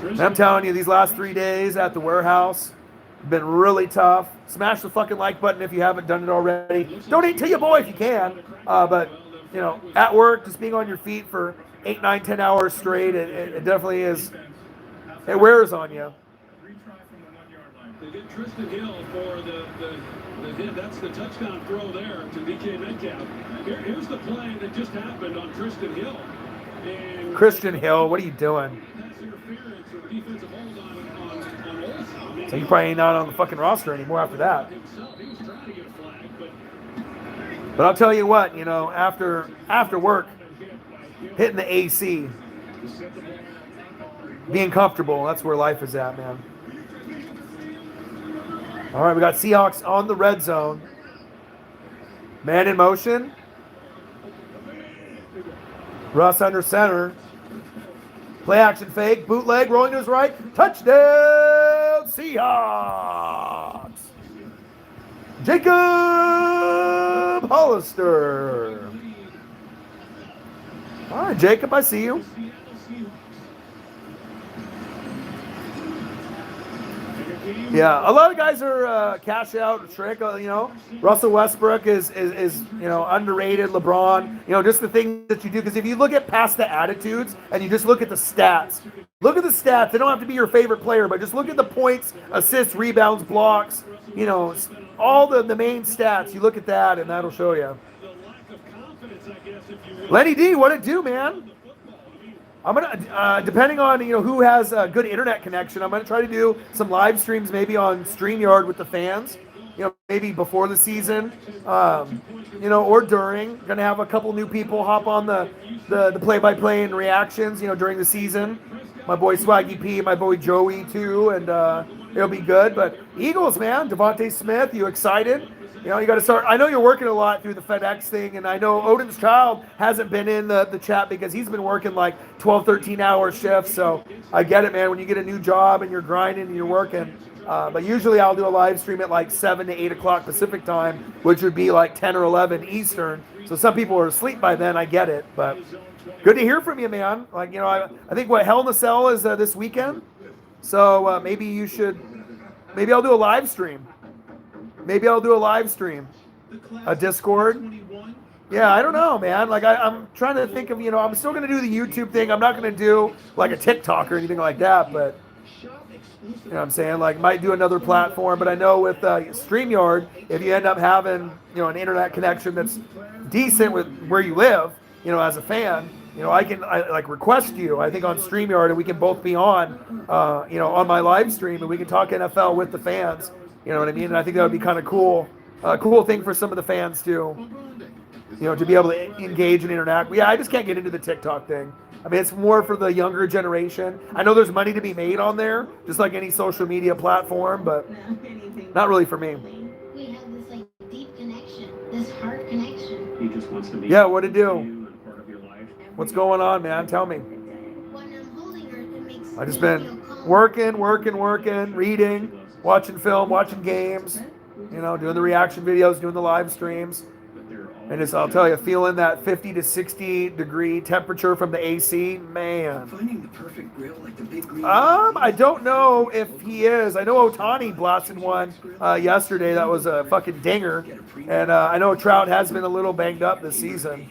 And I'm telling you, these last 3 days at the warehouse have been really tough. Smash the fucking like button if you haven't done it already. Donate to your boy if you can. But, at work, just being on your feet for 8, 9, 10 hours straight, it definitely is. It wears on you. They get Tristan Hill for the hit. That's the touchdown throw there to DK Metcalf. Here's the play that just happened on Tristan Hill. And Christian Hill, what are you doing? that's interference or defensive hold on Olsen. So you probably ain't not on the fucking roster anymore after that. Himself, he was trying to get a flag, But I'll tell you what, after work, hitting the AC, being comfortable, that's where life is at, man. All right, we got Seahawks on the red zone. Man in motion. Russ under center. Play action fake. Bootleg rolling to his right. Touchdown Seahawks. Jacob Hollister. All right, Jacob, I see you. Yeah, a lot of guys are cash out trick. Russell Westbrook is underrated. LeBron, just the things that you do. Because if you look at past the attitudes and you just look at the stats, look at the stats. They don't have to be your favorite player, but just look at the points, assists, rebounds, blocks. All the main stats. You look at that, and that'll show you. Lenny D, what it do, man? I'm gonna, depending on who has a good internet connection, I'm gonna try to do some live streams, maybe on StreamYard with the fans. Maybe before the season, or during. Gonna have a couple new people hop on the play-by-play and reactions, during the season. My boy Swaggy P, my boy Joey too, and it'll be good. But Eagles, man, Devontae Smith, you excited? You got to start. I know you're working a lot through the FedEx thing, and I know Odin's child hasn't been in the chat because he's been working like 12, 13-hour shifts. So I get it, man. When you get a new job and you're grinding and you're working. But usually I'll do a live stream at like 7 to 8 o'clock Pacific time, which would be like 10 or 11 Eastern. So some people are asleep by then. I get it. But good to hear from you, man. Like, I think Hell in a Cell is this weekend. So maybe I'll do a live stream. A Discord. Yeah, I don't know, man. Like I'm trying to think of, I'm still gonna do the YouTube thing. I'm not gonna do like a TikTok or anything like that, but what I'm saying? Like might do another platform, but I know with StreamYard, if you end up having, an internet connection that's decent with where you live, as a fan, I like request you, I think on StreamYard, and we can both be on my live stream, and we can talk NFL with the fans. You know what I mean? And I think that would be kind of cool, cool thing for some of the fans too. To be able to engage and interact. Yeah, I just can't get into the TikTok thing. I mean, it's more for the younger generation. I know there's money to be made on there, just like any social media platform, but not really for me. We have this like deep connection, this heart connection. He just wants to be. Yeah, what'd it do? You and part of your life. What's going on, man? Tell me. When I'm holding her, it makes I just me been feel calm. working, reading, watching film, watching games, doing the reaction videos, doing the live streams. And I'll tell you, feeling that 50 to 60 degree temperature from the AC, man. Finding the perfect grill, like the big green. I don't know if he is. I know Ohtani blasted one yesterday. That was a fucking dinger. And I know Trout has been a little banged up this season.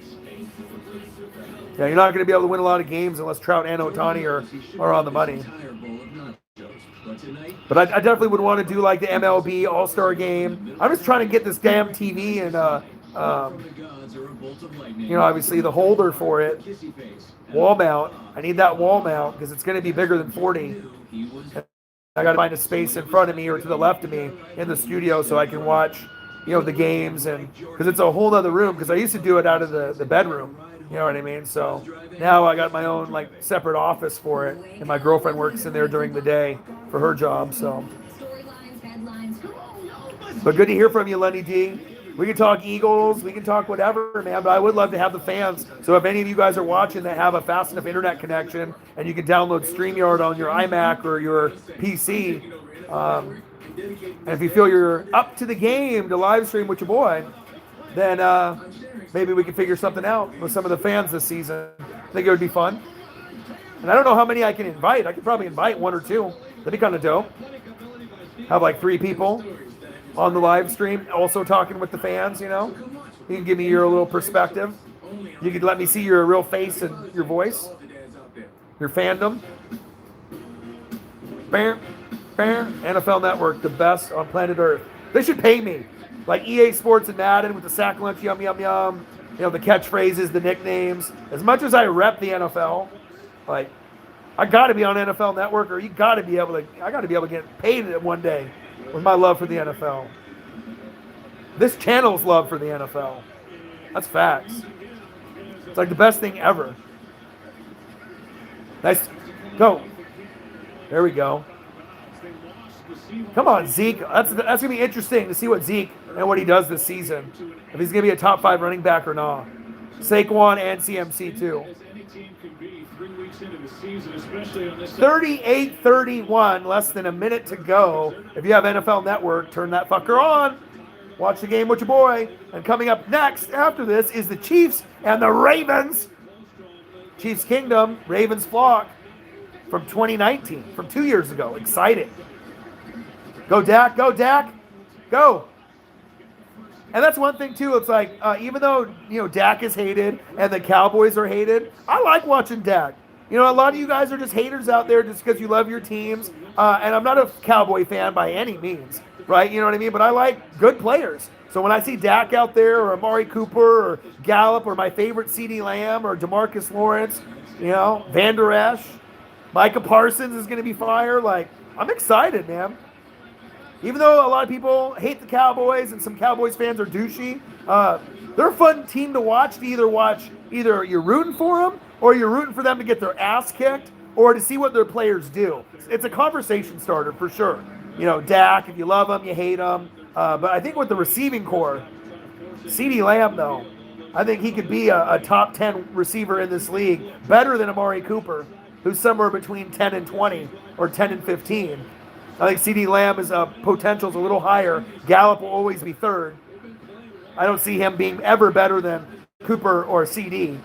Yeah, you're not going to be able to win a lot of games unless Trout and Ohtani are on the money. But I definitely would want to do like the MLB All-Star Game. I'm just trying to get this damn TV and obviously the holder for it, wall mount. I need that wall mount because it's going to be bigger than 40. I got to find a space in front of me or to the left of me in the studio so I can watch, the games, and because it's a whole other room. Because I used to do it out of the bedroom. You know what I mean? So now I got my own like separate office for it, and my girlfriend works in there during the day for her job. So, but good to hear from you, Lenny D. We can talk Eagles, we can talk whatever, man, but I would love to have the fans. So if any of you guys are watching that have a fast enough internet connection and you can download StreamYard on your iMac or your PC, and if you feel you're up to the game to live stream with your boy, then maybe we can figure something out with some of the fans this season. I think it would be fun. And I don't know how many I can invite. I could probably invite one or two. That'd be kind of dope. Have like 3 people on the live stream, also talking with the fans, You can give me your little perspective. You could let me see your real face and your voice, your fandom. Bam, bam. NFL Network, the best on planet Earth. They should pay me. Like EA Sports and Madden with the sack lunch, yum, yum, yum. The catchphrases, the nicknames. As much as I rep the NFL, like, I got to be on NFL Network, or I got to be able to get paid one day with my love for the NFL. This channel's love for the NFL. That's facts. It's like the best thing ever. Nice. Go. There we go. Come on, Zeke. That's going to be interesting to see what Zeke and what he does this season. If he's going to be a top 5 running back or not. Saquon and CMC too. 38-31, less than a minute to go. If you have NFL Network, turn that fucker on. Watch the game with your boy. And coming up next after this is the Chiefs and the Ravens. Chiefs Kingdom, Ravens flock from 2019, from 2 years ago. Exciting. Go Dak, go Dak, go. And that's one thing too. It's like even though Dak is hated and the Cowboys are hated, I like watching Dak. A lot of you guys are just haters out there just because you love your teams. And I'm not a Cowboy fan by any means, right? You know what I mean? But I like good players. So when I see Dak out there, or Amari Cooper, or Gallup, or my favorite CeeDee Lamb, or DeMarcus Lawrence, Van Der Esch, Micah Parsons is going to be fire. Like, I'm excited, man. Even though a lot of people hate the Cowboys and some Cowboys fans are douchey, they're a fun team to watch. Either you're rooting for them or you're rooting for them to get their ass kicked or to see what their players do. It's a conversation starter for sure. Dak, if you love him, you hate him. But I think with the receiving core, CeeDee Lamb, though, I think he could be a top 10 receiver in this league, better than Amari Cooper, who's somewhere between 10 and 20 or 10 and 15. I think CeeDee Lamb is potential is a little higher. Gallup will always be third. I don't see him being ever better than Cooper or CD.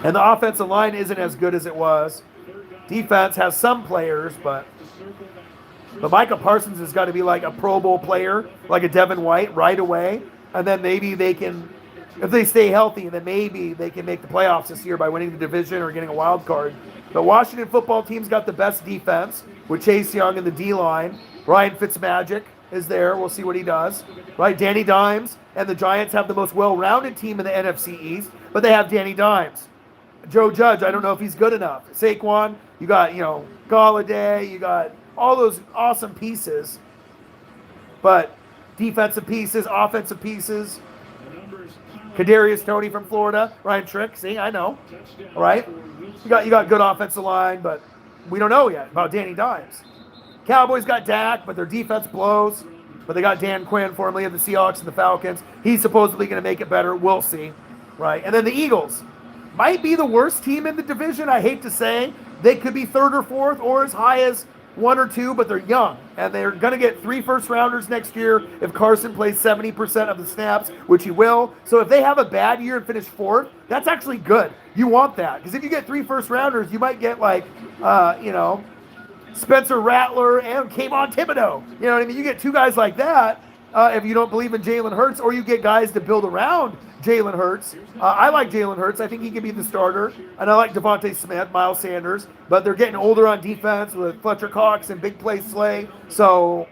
And the offensive line isn't as good as it was. Defense has some players, but But Micah Parsons has got to be like a Pro Bowl player, like a Devin White right away. And then maybe they can, if they stay healthy, then maybe they can make the playoffs this year by winning the division or getting a wild card. The Washington football team's got the best defense with Chase Young in the D-line. Ryan Fitzmagic is there. We'll see what he does. Right, Danny Dimes and the Giants have the most well-rounded team in the NFC East, but they have Danny Dimes. Joe Judge, I don't know if he's good enough. Saquon, you got, Galladay, you got all those awesome pieces, but defensive pieces, offensive pieces. Kadarius Toney from Florida, Ryan Trick. See, I know. All right, you got good offensive line, but we don't know yet about Danny Dimes. Cowboys got Dak, but their defense blows. But they got Dan Quinn, formerly of the Seahawks and the Falcons. He's supposedly going to make it better. We'll see, right? And then the Eagles might be the worst team in the division. I hate to say, they could be third or fourth, or as high as 1 or 2, but they're young. And they're going to get 3 first-rounders next year if Carson plays 70% of the snaps, which he will. So if they have a bad year and finish 4th, that's actually good. You want that. Because if you get 3 first-rounders, you might get Spencer Rattler and Kayvon Thibodeau. You know what I mean? You get 2 guys like that if you don't believe in Jalen Hurts, or you get guys to build around Jalen Hurts. I like Jalen Hurts. I think he can be the starter. And I like Devontae Smith, Miles Sanders. But they're getting older on defense with Fletcher Cox and Big Play Slay. So,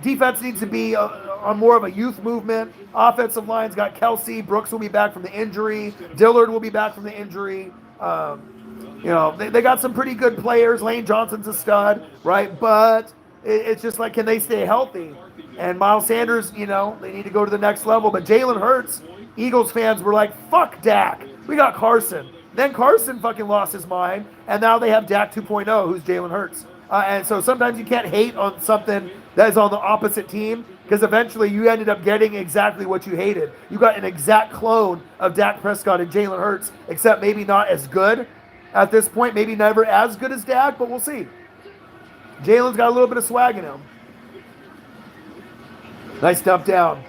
defense needs to be on more of a youth movement. Offensive line's got Kelsey. Brooks will be back from the injury. Dillard will be back from the injury. They got some pretty good players. Lane Johnson's a stud, right? But it's just like, can they stay healthy? And Miles Sanders, they need to go to the next level. But Jalen Hurts, Eagles fans were like, fuck Dak. We got Carson. Then Carson fucking lost his mind. And now they have Dak 2.0, who's Jalen Hurts. And so sometimes you can't hate on something that is on the opposite team, because eventually you ended up getting exactly what you hated. You got an exact clone of Dak Prescott and Jalen Hurts, except maybe not as good at this point. Maybe never as good as Dak, but we'll see. Jalen's got a little bit of swag in him. Nice dump down.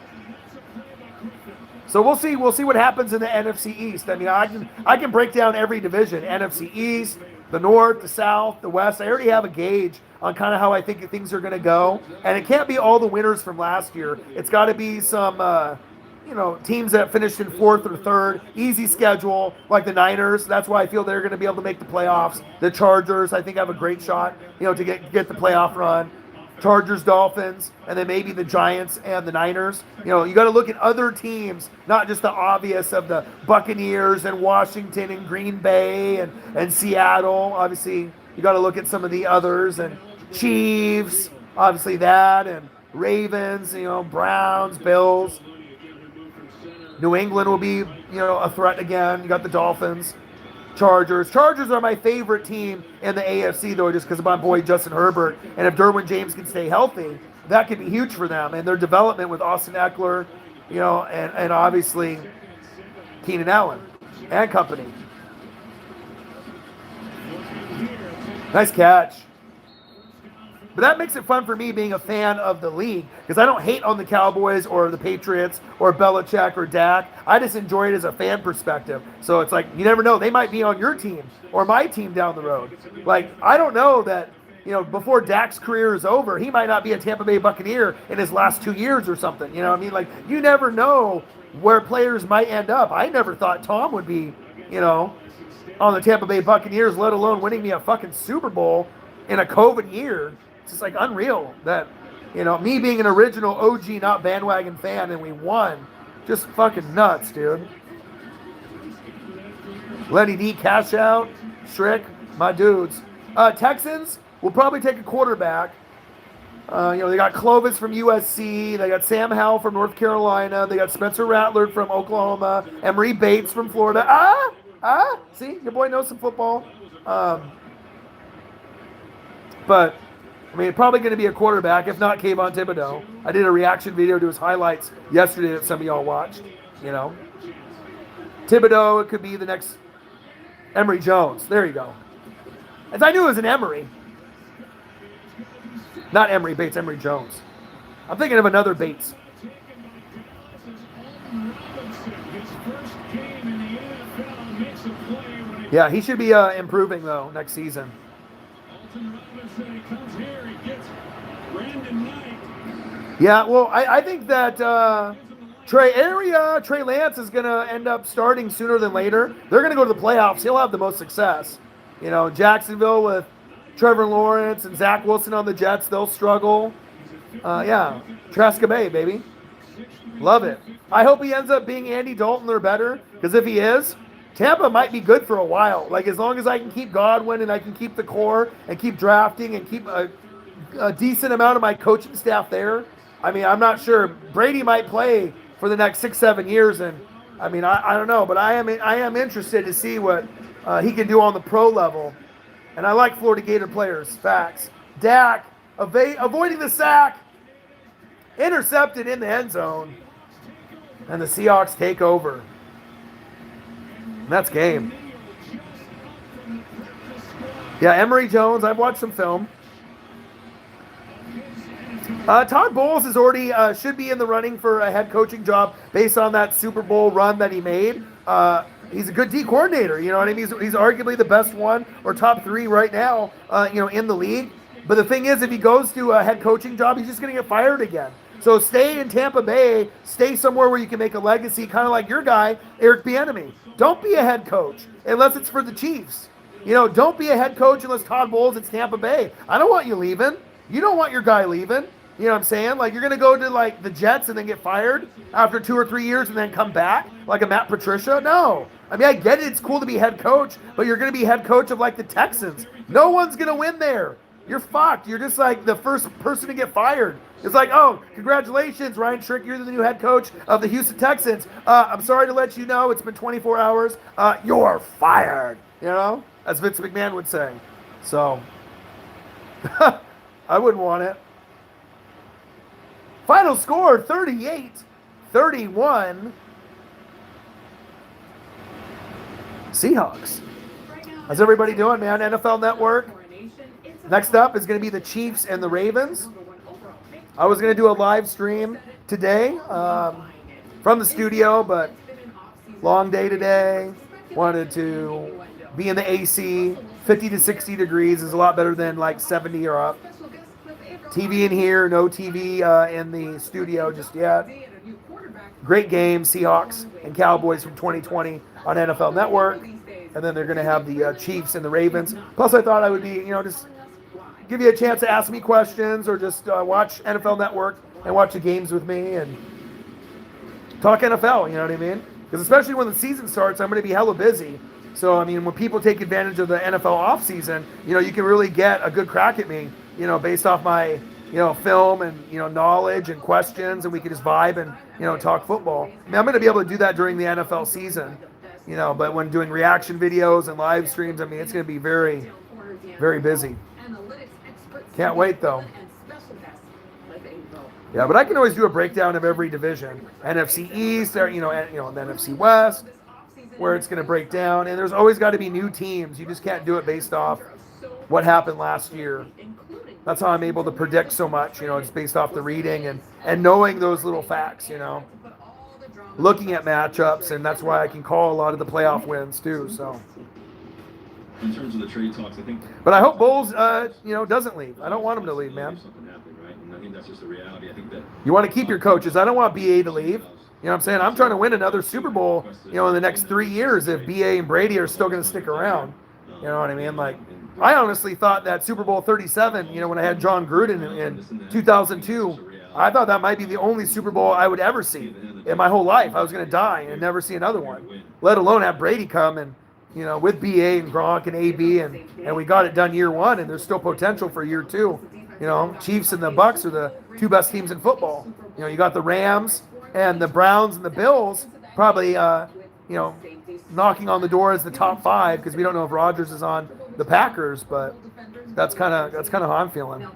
So we'll see. We'll see what happens in the NFC East. I mean, I can break down every division: NFC East, the North, the South, the West. I already have a gauge on kind of how I think things are going to go, and it can't be all the winners from last year. It's got to be some, teams that finished in 4th or 3rd. Easy schedule, like the Niners. That's why I feel they're going to be able to make the playoffs. The Chargers, I think, have a great shot, to get the playoff run. Chargers, Dolphins, and then maybe the Giants and the Niners. You got to look at other teams, not just the obvious of the Buccaneers and Washington and Green Bay and Seattle. Obviously, you got to look at some of the others, and Chiefs, obviously that, and Ravens, Browns, Bills. New England will be, a threat again. You got the Dolphins. Chargers are my favorite team in the AFC, though, just because of my boy Justin Herbert. And if Derwin James can stay healthy, that could be huge for them. And their development with Austin Eckler, and obviously Keenan Allen and company. Nice catch. But that makes it fun for me being a fan of the league, because I don't hate on the Cowboys or the Patriots or Belichick or Dak. I just enjoy it as a fan perspective. So it's like, you never know. They might be on your team or my team down the road. Like, I don't know that, before Dak's career is over, he might not be a Tampa Bay Buccaneer in his last 2 years or something. You know what I mean? Like, you never know where players might end up. I never thought Tom would be, on the Tampa Bay Buccaneers, let alone winning me a fucking Super Bowl in a COVID year. It's just like unreal that, me being an original OG, not bandwagon fan, and we won. Just fucking nuts, dude. Lenny D, cash out. Strick, my dudes. Texans will probably take a quarterback. They got Clovis from USC. They got Sam Howell from North Carolina. They got Spencer Rattler from Oklahoma. Emory Bates from Florida. See, your boy knows some football. But probably going to be a quarterback, if not Kayvon Thibodeau. I did a reaction video to his highlights yesterday that some of y'all watched, Thibodeau, it could be the next Emory Jones. There you go. As I knew it was an Emory. Not Emory Bates, Emory Jones. I'm thinking of another Bates. His first game in the NFL makes a play when Yeah, he should be improving, though, next season. Alton Robinson, he comes here, he gets Brandon Knight. Yeah, well, I think that Trey Lance is going to end up starting sooner than later. They're going to go to the playoffs. He'll have the most success. You know, Jacksonville with Trevor Lawrence and Zach Wilson on the Jets, they'll struggle. Yeah, Traska Bay, baby. Love it. I hope he ends up being Andy Dalton or better, because if he is, Tampa might be good for a while. Like, as long as I can keep Godwin and I can keep the core and keep drafting and keep a decent amount of my coaching staff there. I mean, I'm not sure. Brady might play for the next 6-7 years, and I mean, I don't know, but I am interested to see what he can do on the pro level. And I like Florida Gator players. Facts. Dak avoiding the sack, intercepted in the end zone, and the Seahawks take over. And that's game. Yeah, Emory Jones. I've watched some film. Todd Bowles is already should be in the running for a head coaching job based on that Super Bowl run that he made. He's a good D coordinator, you know what I mean? He's arguably the best one or top 3 right now, in the league. But the thing is, if he goes to a head coaching job, he's just going to get fired again. So stay in Tampa Bay, stay somewhere where you can make a legacy, kind of like your guy, Eric Bieniemy. Don't be a head coach unless it's for the Chiefs. You know, don't be a head coach unless Todd Bowles, it's Tampa Bay. I don't want you leaving. You don't want your guy leaving. You know what I'm saying? Like, you're going to go to, like, the Jets and then get fired after 2 or 3 years and then come back like a Matt Patricia? No. I mean, I get it. It's cool to be head coach, but you're going to be head coach of, like, the Texans. No one's going to win there. You're fucked. You're just, like, the first person to get fired. It's like, oh, congratulations, Ryan Trick. You're the new head coach of the Houston Texans. I'm sorry to let you know it's been 24 hours. You're fired, you know, as Vince McMahon would say. So, I wouldn't want it. Final score, 38-31. Seahawks. How's everybody doing, man? NFL Network. Next up is going to be the Chiefs and the Ravens. I was going to do a live stream today from the studio, but long day today. Wanted to be in the AC. 50 to 60 degrees is a lot better than like 70 or up. TV in here, no TV in the studio just yet. Great game, Seahawks and Cowboys from 2020 on NFL Network. And then they're going to have the Chiefs and the Ravens. Plus, I thought I would be, just give you a chance to ask me questions or just watch NFL Network and watch the games with me and talk NFL, you know what I mean? Because especially when the season starts, I'm going to be hella busy. So, I mean, when people take advantage of the NFL offseason, you can really get a good crack at me, based off my, film and, knowledge and questions, and we can just vibe and, talk football. I mean, I'm going to be able to do that during the NFL season, but when doing reaction videos and live streams, I mean, it's going to be very, very busy. Can't wait, though. Yeah, but I can always do a breakdown of every division. NFC East, and the NFC West, where it's going to break down. And there's always got to be new teams. You just can't do it based off what happened last year. That's how I'm able to predict so much, it's based off the reading and knowing those little facts, looking at matchups, and that's why I can call a lot of the playoff wins too. So, in terms of the trade talks, I think. But I hope Bowles, doesn't leave. I don't want him to leave, man. Something happened, right? And I think that's just the reality. I think that you want to keep your coaches. I don't want BA to leave. You know what I'm saying? I'm trying to win another Super Bowl, in the next 3 years if BA and Brady are still going to stick around. You know what I mean? Like, I honestly thought that Super Bowl 37, when I had John Gruden in 2002, I thought that might be the only Super Bowl I would ever see in my whole life. I was going to die and never see another one, let alone have Brady come and, with BA and Gronk and AB, and we got it done year one, and there's still potential for year two. Chiefs and the Bucks are the two best teams in football. You got the Rams and the Browns and the Bills probably, knocking on the door as the top 5, because we don't know if Rodgers is on the Packers, but that's kind of how I'm feeling.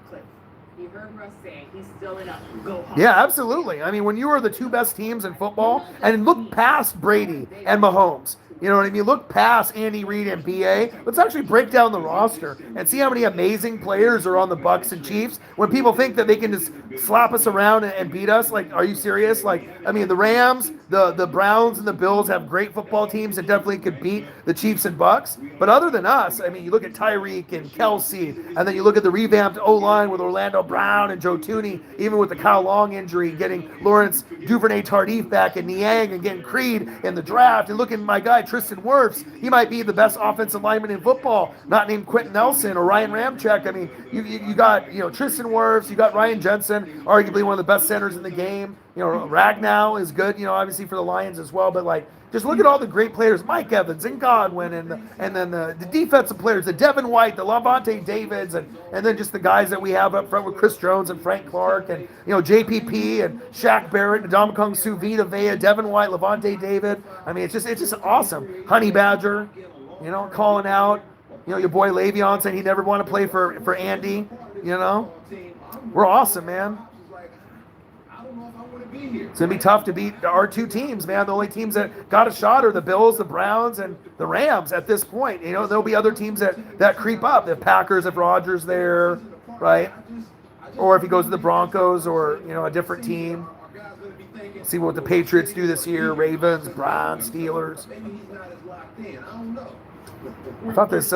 You heard Russ say he's still in a go hard. Yeah, absolutely. I mean, when you are the two best teams in football, and look past Brady and Mahomes, You know what I mean? Look past Andy Reid and BA. Let's actually break down the roster and see how many amazing players are on the Bucks and Chiefs. When people think that they can just slap us around and beat us, like, are you serious? Like, I mean, the Rams, the Browns, and the Bills have great football teams and definitely could beat the Chiefs and Bucks. But other than us, I mean, you look at Tyreek and Kelsey, and then you look at the revamped O-line with Orlando Brown and Joe Tooney, even with the Kyle Long injury, getting Lawrence Duvernay-Tardif back and Niang and getting Creed in the draft, and looking at my guy Tristan Wirfs. He might be the best offensive lineman in football, not named Quentin Nelson or Ryan Ramczyk. I mean, you got Tristan Wirfs, you got Ryan Jensen, arguably one of the best centers in the game. Ragnow is good, obviously for the Lions as well. But like, just look at all the great players, Mike Evans and Godwin, and then the defensive players, the Devin White, the Lavonte Davids, and then just the guys that we have up front with Chris Jones and Frank Clark and JPP and Shaq Barrett, Ndamukong Suh, Vita Vea, Devin White, Lavonte David. I mean, it's just awesome. Honey Badger, calling out. Your boy Le'Veon saying he never want to play for Andy. We're awesome, man. It's going to be tough to beat our two teams, man. The only teams that got a shot are the Bills, the Browns, and the Rams at this point. There'll be other teams that creep up. The Packers, if Rodgers there, right? Or if he goes to the Broncos or, a different team. See what the Patriots do this year. Ravens, Browns, Steelers. I thought this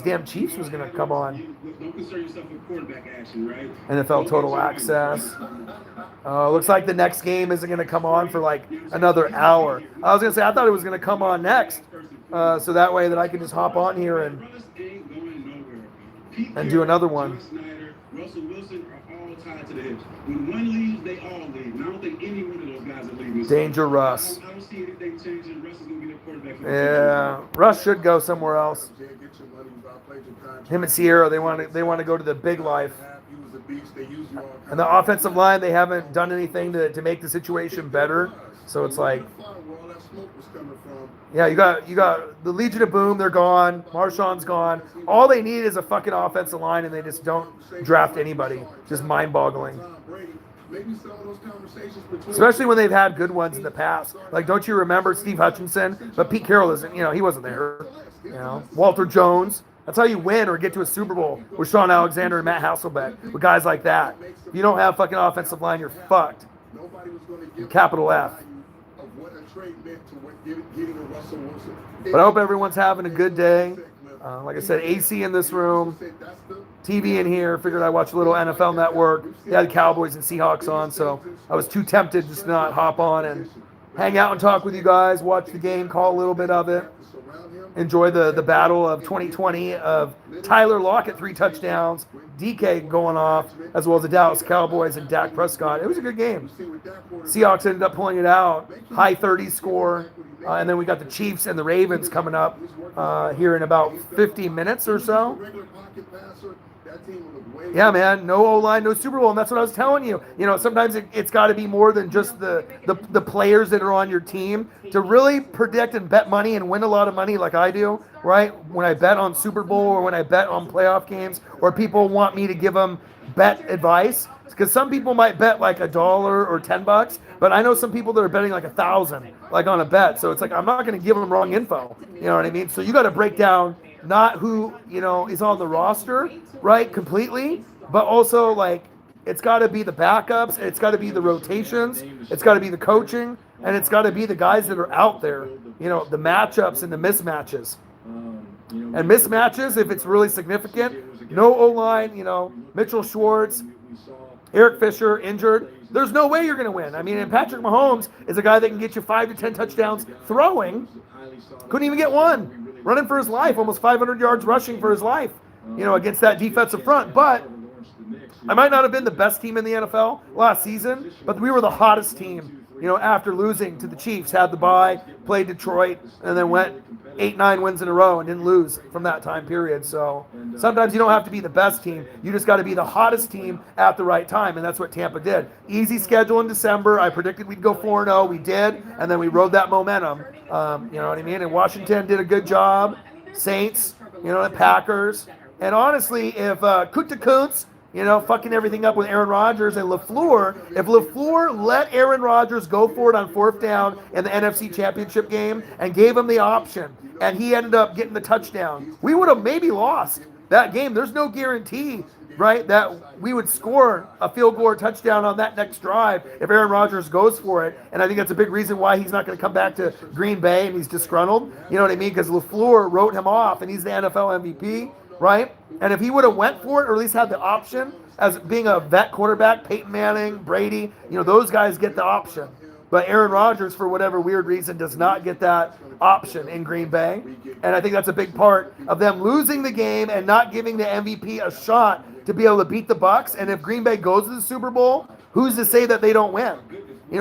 damn Chiefs was going to come on. Don't concern yourself with quarterback action, right? NFL Total Access. Looks like the next game isn't going to come on for like another hour. I was going to say, I thought it was going to come on next. So that way that I can just hop on here and do another one. Russell Wilson are all tied to the hips. When one leaves, they all leave. And I don't think any one of those guys are leaving. Danger Russ. I don't see anything changing. Russ is going to be their quarterback. Yeah, Russ should go somewhere else. Him and Sierra, they want to go to the big life. And the offensive line, they haven't done anything to make the situation better. So it's like, yeah, you got the Legion of Boom, they're gone. Marshawn's gone. All they need is a fucking offensive line, and they just don't draft anybody. Just mind-boggling. Especially when they've had good ones in the past. Like, don't you remember Steve Hutchinson? But Pete Carroll isn't, he wasn't there. Walter Jones. That's how you win or get to a Super Bowl with Sean Alexander and Matt Hasselbeck, with guys like that. If you don't have fucking offensive line, you're fucked. Capital F. But I hope everyone's having a good day. Like I said, AC in this room, TV in here. Figured I'd watch a little NFL Network. They had the Cowboys and Seahawks on, so I was too tempted just to not hop on and hang out and talk with you guys, watch the game, call a little bit of it. Enjoy the battle of 2020 of Tyler Lockett, 3 touchdowns, DK going off, as well as the Dallas Cowboys and Dak Prescott. It was a good game. Seahawks ended up pulling it out, high 30s score, and then we got the Chiefs and the Ravens coming up here in about 50 minutes or so. Yeah, man, no O-line, no Super Bowl, and that's what I was telling you. Sometimes it's got to be more than just the players that are on your team to really predict and bet money and win a lot of money like I do, right? When I bet on Super Bowl or when I bet on playoff games, or people want me to give them bet advice, because some people might bet like $1 or $10, but I know some people that are betting like 1,000, like on a bet. So it's like, I'm not going to give them wrong info. You know what I mean? So you got to break down not who, is on the roster, right, completely, but also, like, it's got to be the backups, it's got to be the rotations, it's got to be the coaching, and it's got to be the guys that are out there, the matchups and the mismatches. And mismatches, if it's really significant, no O-line, Mitchell Schwartz, Eric Fisher injured, there's no way you're going to win. I mean, and Patrick Mahomes is a guy that can get you 5 to 10 touchdowns throwing, couldn't even get one. Running for his life, almost 500 yards rushing for his life, against that defensive front. But I might not have been the best team in the NFL last season, but we were the hottest team, after losing to the Chiefs, had the bye, played Detroit, and then went 8-9 wins in a row and didn't lose from that time period. So sometimes you don't have to be the best team. You just got to be the hottest team at the right time, and that's what Tampa did. Easy schedule in December. I predicted we'd go 4-0. We did, and then we rode that momentum. You know what I mean? And Washington did a good job. Saints, the Packers. And honestly, if Kuta Kuntz, fucking everything up with Aaron Rodgers and LaFleur. If LaFleur let Aaron Rodgers go for it on 4th down in the NFC Championship game and gave him the option, and he ended up getting the touchdown, we would have maybe lost that game. There's no guarantee, right, that we would score a field goal or touchdown on that next drive if Aaron Rodgers goes for it. And I think that's a big reason why he's not going to come back to Green Bay and he's disgruntled. You know what I mean? Because LaFleur wrote him off and he's the NFL MVP, right? And if he would have went for it, or at least had the option as being a vet quarterback, Peyton Manning, Brady, those guys get the option. But Aaron Rodgers, for whatever weird reason, does not get that option in Green Bay. And I think that's a big part of them losing the game and not giving the MVP a shot to be able to beat the Bucs. And if Green Bay goes to the Super Bowl, who's to say that they don't win?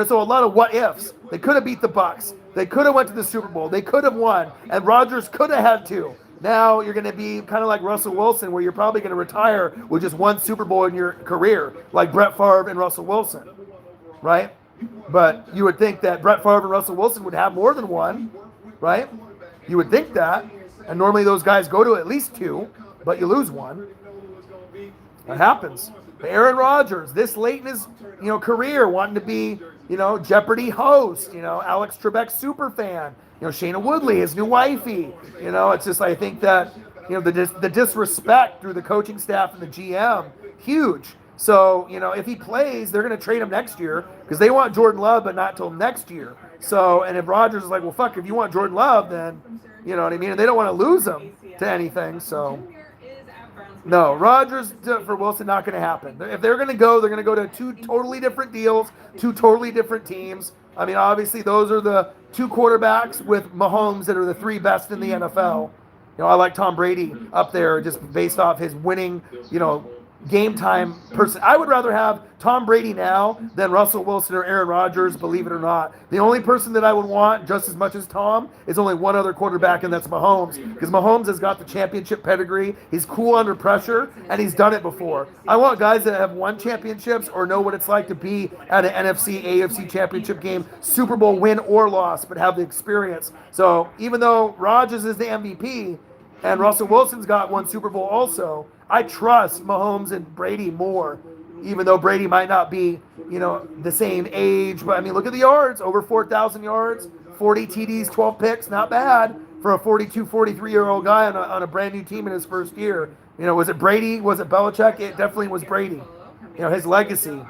So a lot of what ifs. They could have beat the Bucs. They could have went to the Super Bowl. They could have won. And Rodgers could have had 2. Now you're going to be kind of like Russell Wilson, where you're probably going to retire with just 1 Super Bowl in your career, like Brett Favre and Russell Wilson, right? But you would think that Brett Favre and Russell Wilson would have more than 1, right? You would think that. And normally those guys go to at least 2, but you lose 1. That happens. But Aaron Rodgers, this late in his career, wanting to be Jeopardy host, Alex Trebek's super fan, Shayna Woodley, his new wifey, it's just, I think that the disrespect through the coaching staff and the GM, huge. So, if he plays, they're going to trade him next year because they want Jordan Love, but not till next year. So, and if Rodgers is like, well, fuck, if you want Jordan Love, then, you know what I mean? And they don't want to lose him to anything. So, no, Rodgers for Wilson, not going to happen. If they're going to go, they're going to go to 2 totally different deals, 2 totally different teams. I mean, obviously, those are the 2 quarterbacks with Mahomes that are the 3 best in the NFL. I like Tom Brady up there just based off his winning, game time person. I would rather have Tom Brady now than Russell Wilson or Aaron Rodgers, believe it or not. The only person that I would want just as much as Tom is only one other quarterback, and that's Mahomes, because Mahomes has got the championship pedigree. He's cool under pressure, and he's done it before. I want guys that have won championships or know what it's like to be at an NFC, AFC championship game, Super Bowl win or loss, but have the experience. So even though Rodgers is the MVP and Russell Wilson's got 1 Super Bowl also, I trust Mahomes and Brady more, even though Brady might not be, the same age. But, I mean, look at the yards, over 4,000 yards, 40 TDs, 12 picks, not bad for a 42, 43-year-old guy on a brand-new team in his first year. Was it Brady? Was it Belichick? It definitely was Brady. His legacy.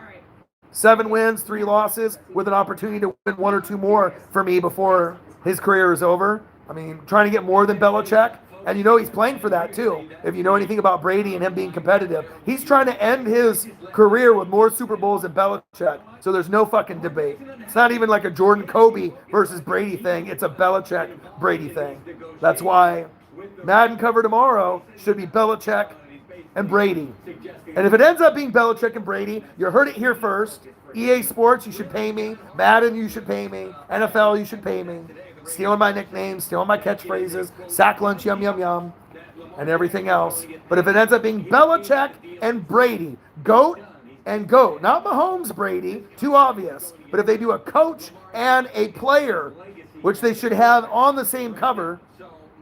7 wins, 3 losses, with an opportunity to win 1 or 2 more for me before his career is over. I mean, trying to get more than Belichick. And he's playing for that too. If you know anything about Brady and him being competitive, he's trying to end his career with more Super Bowls than Belichick. So there's no fucking debate. It's not even like a Jordan Kobe versus Brady thing. It's a Belichick Brady thing. That's why Madden cover tomorrow should be Belichick and Brady. And if it ends up being Belichick and Brady, you heard it here first. EA Sports, you should pay me. Madden, you should pay me. NFL, you should pay me. Stealing my nicknames, stealing my catchphrases, sack lunch, yum, yum, yum, and everything else. But if it ends up being Belichick and Brady, GOAT and GOAT, not Mahomes Brady, too obvious. But if they do a coach and a player, which they should have on the same cover,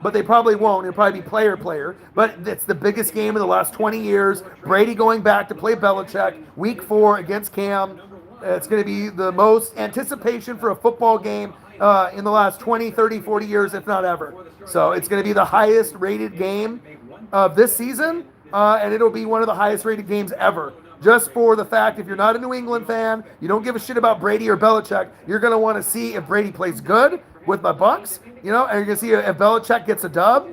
but they probably won't. It'll probably be player. But it's the biggest game in the last 20 years. Brady going back to play Belichick, week 4 against Cam. It's going to be the most anticipation for a football game in the last 20, 30, 40 years, if not ever. So it's going to be the highest rated game of this season, and it'll be one of the highest rated games ever. Just for the fact, if you're not a New England fan, you don't give a shit about Brady or Belichick, you're going to want to see if Brady plays good with my Bucks, and you're going to see if Belichick gets a dub,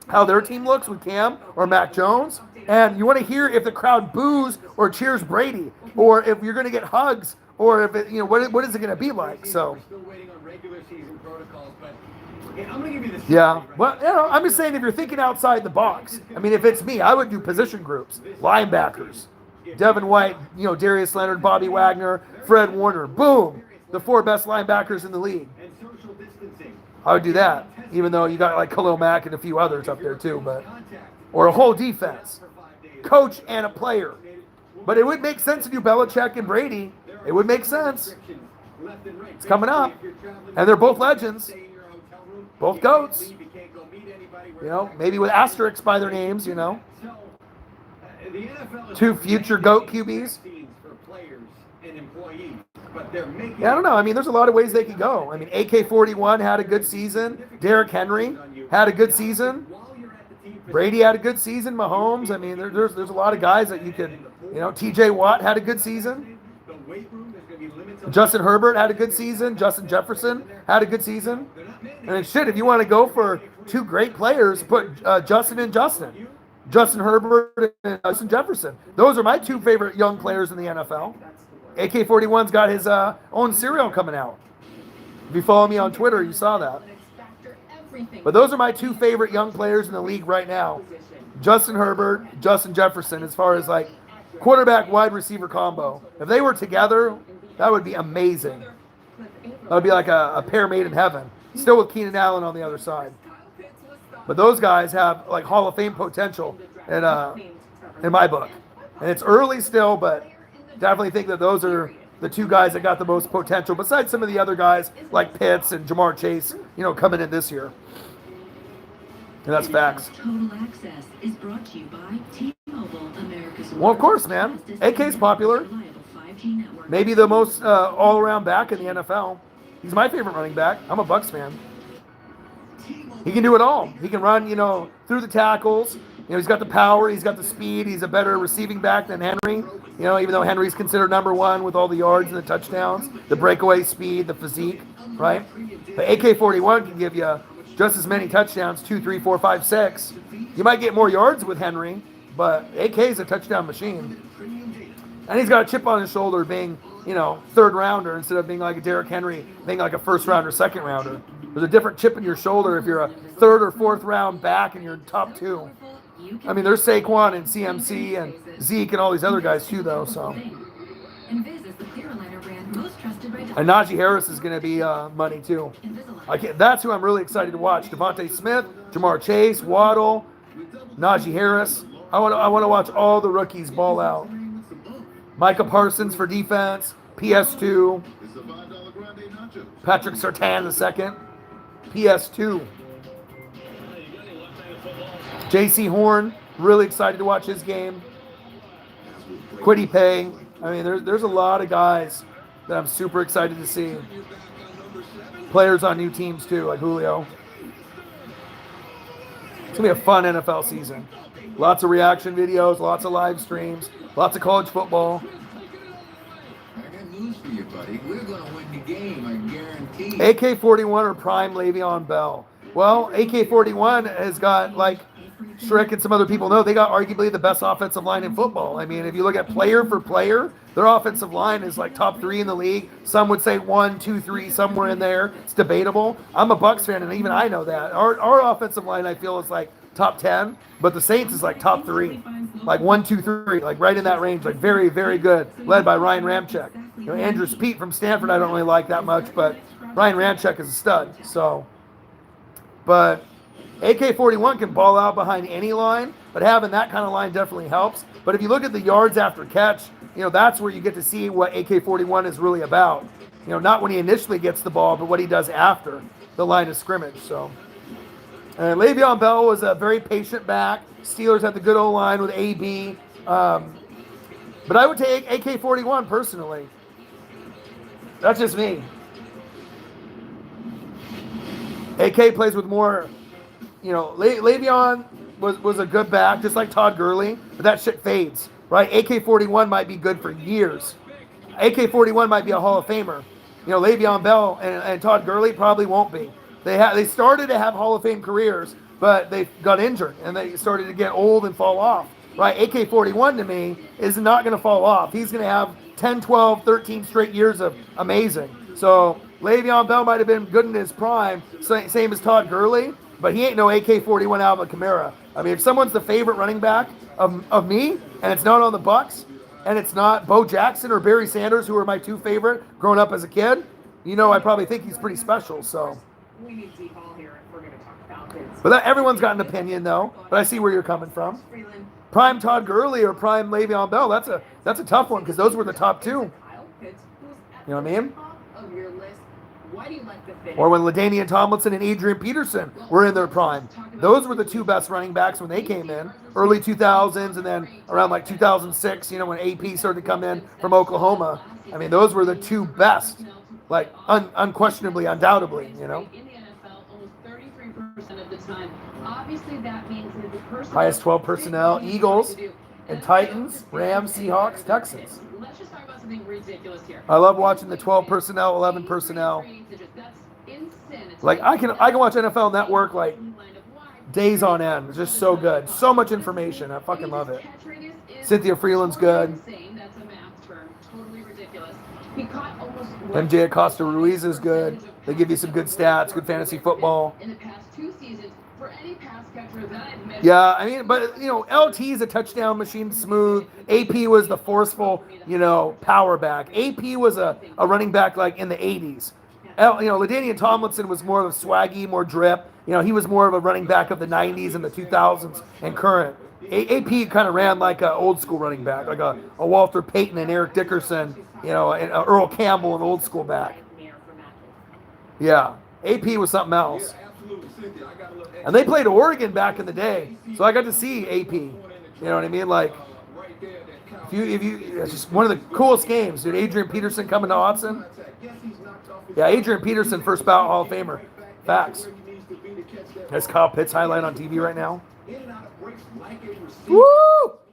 how their team looks with Cam or Mac Jones. And you want to hear if the crowd boos or cheers Brady, or if you're going to get hugs, or if it, what is it going to be like? So, yeah. Well, I'm just saying, if you're thinking outside the box, I mean, if it's me, I would do position groups, linebackers, Devin White, Darius Leonard, Bobby Wagner, Fred Warner, boom, the 4 best linebackers in the league. I would do that, even though you got like Khalil Mack and a few others up there too, or a whole defense, coach and a player. But it would make sense to do Belichick and Brady. It would make sense. It's coming up. And they're both legends. Both GOATs. Maybe with asterisks by their names, The NFL is Two future GOAT QBs. for players and employees, but they're making Yeah, I don't know. I mean, there's a lot of ways they could go. I mean, AK-41 had a good season. Derrick Henry had a good season. Brady had a good season. Mahomes. I mean, there's a lot of guys that you could, TJ Watt had a good season. Justin Herbert had a good season. Justin Jefferson had a good season. And shit, if you want to go for two great players, put Justin and Justin. Justin Herbert and Justin Jefferson. Those are my two favorite young players in the NFL. AK-41's got his own cereal coming out. If you follow me on Twitter, you saw that. But those are my two favorite young players in the league right now. Justin Herbert, Justin Jefferson, as far as like quarterback wide receiver combo. If they were together, that would be amazing. That would be like a pair made in heaven. Still with Keenan Allen on the other side. But those guys have like Hall of Fame potential in my book. And it's early still, but definitely think that those are the two guys that got the most potential, besides some of the other guys like Pitts and Jamar Chase, coming in this year. And that's facts. Total Access is brought to you by T-Mobile, America's Well, of course, man. AK's popular. Maybe the most all-around back in the NFL. He's my favorite running back. I'm a Bucs fan. He can do it all. He can run, through the tackles. He's got the power. He's got the speed. He's a better receiving back than Henry. Even though Henry's considered number one with all the yards and the touchdowns, the breakaway speed, the physique, right? But AK-41 can give you just as many touchdowns, 2, 3, 4, 5, 6. You might get more yards with Henry, but AK is a touchdown machine. And he's got a chip on his shoulder being, third rounder instead of being like a Derrick Henry, being like a first rounder, second rounder. There's a different chip in your shoulder if you're a third or fourth round back and you're top two. I mean, there's Saquon and CMC and Zeke and all these other guys too, though. So, and Najee Harris is going to be money too. That's who I'm really excited to watch. Devontae Smith, Jamar Chase, Waddle, Najee Harris. I want to watch all the rookies ball out. Micah Parsons for defense, PS2. Patrick Surtain II, PS2. J.C. Horn, really excited to watch his game. Kwity Paye. I mean, there's a lot of guys that I'm super excited to see. Players on new teams too, like Julio. It's going to be a fun NFL season. Lots of reaction videos, lots of live streams, lots of college football. I got news for you, buddy. We're going to win the game, I guarantee. AK-41 or prime Le'Veon Bell. Well, AK-41 has got, like Shrek and some other people know, they got arguably the best offensive line in football. I mean, if you look at player for player, their offensive line is like top 3 in the league. Some would say 1, 2, 3, somewhere in there. It's debatable. I'm a Bucs fan, and even I know that. Our offensive line, I feel, is like top 10, but the Saints is like top 3. Like 1, 2, 3, like right in that range. Like very, very good, led by Ryan Ramczyk. Andrew Speed from Stanford I don't really like that much, but Ryan Ramczyk is a stud. So, but AK-41 can ball out behind any line, but having that kind of line definitely helps. But if you look at the yards after catch, that's where you get to see what AK-41 is really about. Not when he initially gets the ball, but what he does after the line of scrimmage. So, and Le'Veon Bell was a very patient back. Steelers had the good O-line with AB. But I would take AK-41 personally. That's just me. AK plays with more, Le'Veon was a good back, just like Todd Gurley, but that shit fades, right? AK-41 might be good for years. AK-41 might be a Hall of Famer. Le'Veon Bell and Todd Gurley probably won't be. They started to have Hall of Fame careers, but they got injured, and they started to get old and fall off, right? AK-41 to me is not going to fall off. He's going to have 10, 12, 13 straight years of amazing. So Le'Veon Bell might have been good in his prime, same as Todd Gurley, but he ain't no AK-41 Alvin Kamara. I mean, if someone's the favorite running back of me, and it's not on the Bucs, and it's not Bo Jackson or Barry Sanders, who are my two favorite growing up as a kid, I probably think he's pretty special. So, We need T Hall here if we're going to talk Falcons. but everyone's got an opinion, though. But I see where you're coming from. Prime Todd Gurley or prime Le'Veon Bell, that's a tough one because those were the top two. You know what I mean? Of your list, Why do you like the finish? Or when LaDainian Tomlinson and Adrian Peterson were in their prime. Those were the two best running backs when they came in. Early 2000s and then around like 2006, you know, when AP started to come in from Oklahoma. I mean, those were the two best. Like, unquestionably, undoubtedly, you know. In the NFL, almost 33% of the time. Obviously, that means that the person Highest 12 personnel, Eagles and Titans, Rams, Seahawks, Texans. Let's just talk about something ridiculous here. I love watching the 12 personnel, 11 personnel. That's insanity. Like, I can watch NFL Network like days on end. It's just so good. So much information. I fucking love it. Cynthia Freeland's good. That's a math term. Totally ridiculous. He caught almost MJ Acosta Ruiz is good. They give you some good stats, good fantasy football. in the past 2 seasons for any pass catcher that I've met. Yeah, I mean, but, you know, LT is a touchdown machine, smooth. AP was the forceful, you know, power back. AP was a running back like in the 80s. LaDainian Tomlinson was more of a swaggy, more drip. You know, he was more of a running back of the 90s and the 2000s and current. AP kind of ran like an old school running back, like a Walter Payton and Eric Dickerson, you know, and Earl Campbell, an old school back. Yeah, AP was something else. And they played Oregon back in the day, so I got to see AP. You know what I mean? Like, if you, it's just one of the coolest games, dude. Adrian Peterson coming to Autzen. Yeah, Adrian Peterson, first ballot Hall of Famer. Facts. There's Kyle Pitts highlight on TV right now. Woo!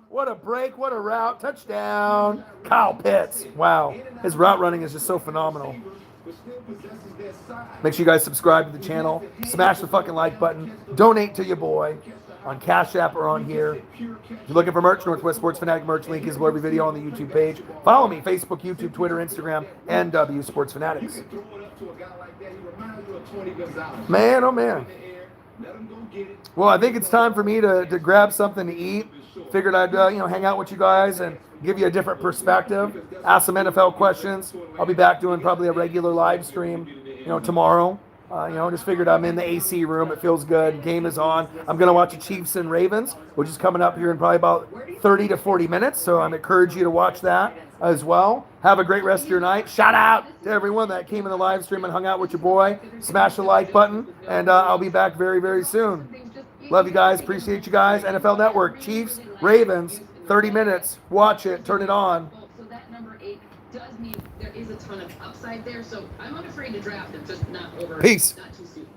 What a break, what a route, touchdown. Kyle Pitts. Wow. His route running is just so phenomenal. Make sure you guys subscribe to the channel. Smash the fucking like button. Donate to your boy on Cash App or on here. If you're looking for merch, Northwest Sports Fanatic merch link is below every video on the YouTube page. Follow me, Facebook, YouTube, Twitter, Instagram, NW Sports Fanatics. Man, oh man. Well, I think it's time for me to grab something to eat. Figured I'd hang out with you guys and give you a different perspective. Ask some NFL questions. I'll be back doing probably a regular live stream, tomorrow. Just figured I'm in the AC room. It feels good. Game is on. I'm going to watch the Chiefs and Ravens, which is coming up here in probably about 30 to 40 minutes. So I encourage you to watch that as well. Have a great rest of your night. Shout out to everyone that came in the live stream and hung out with your boy. Smash the like button, and I'll be back very, very soon. Love you guys. Appreciate you guys. NFL Network, Chiefs, Ravens, 30 minutes. Watch it. Turn it on. So that number 8 does mean there is a ton of upside there. So I'm not afraid to draft him, just not over. Peace. Not too soon.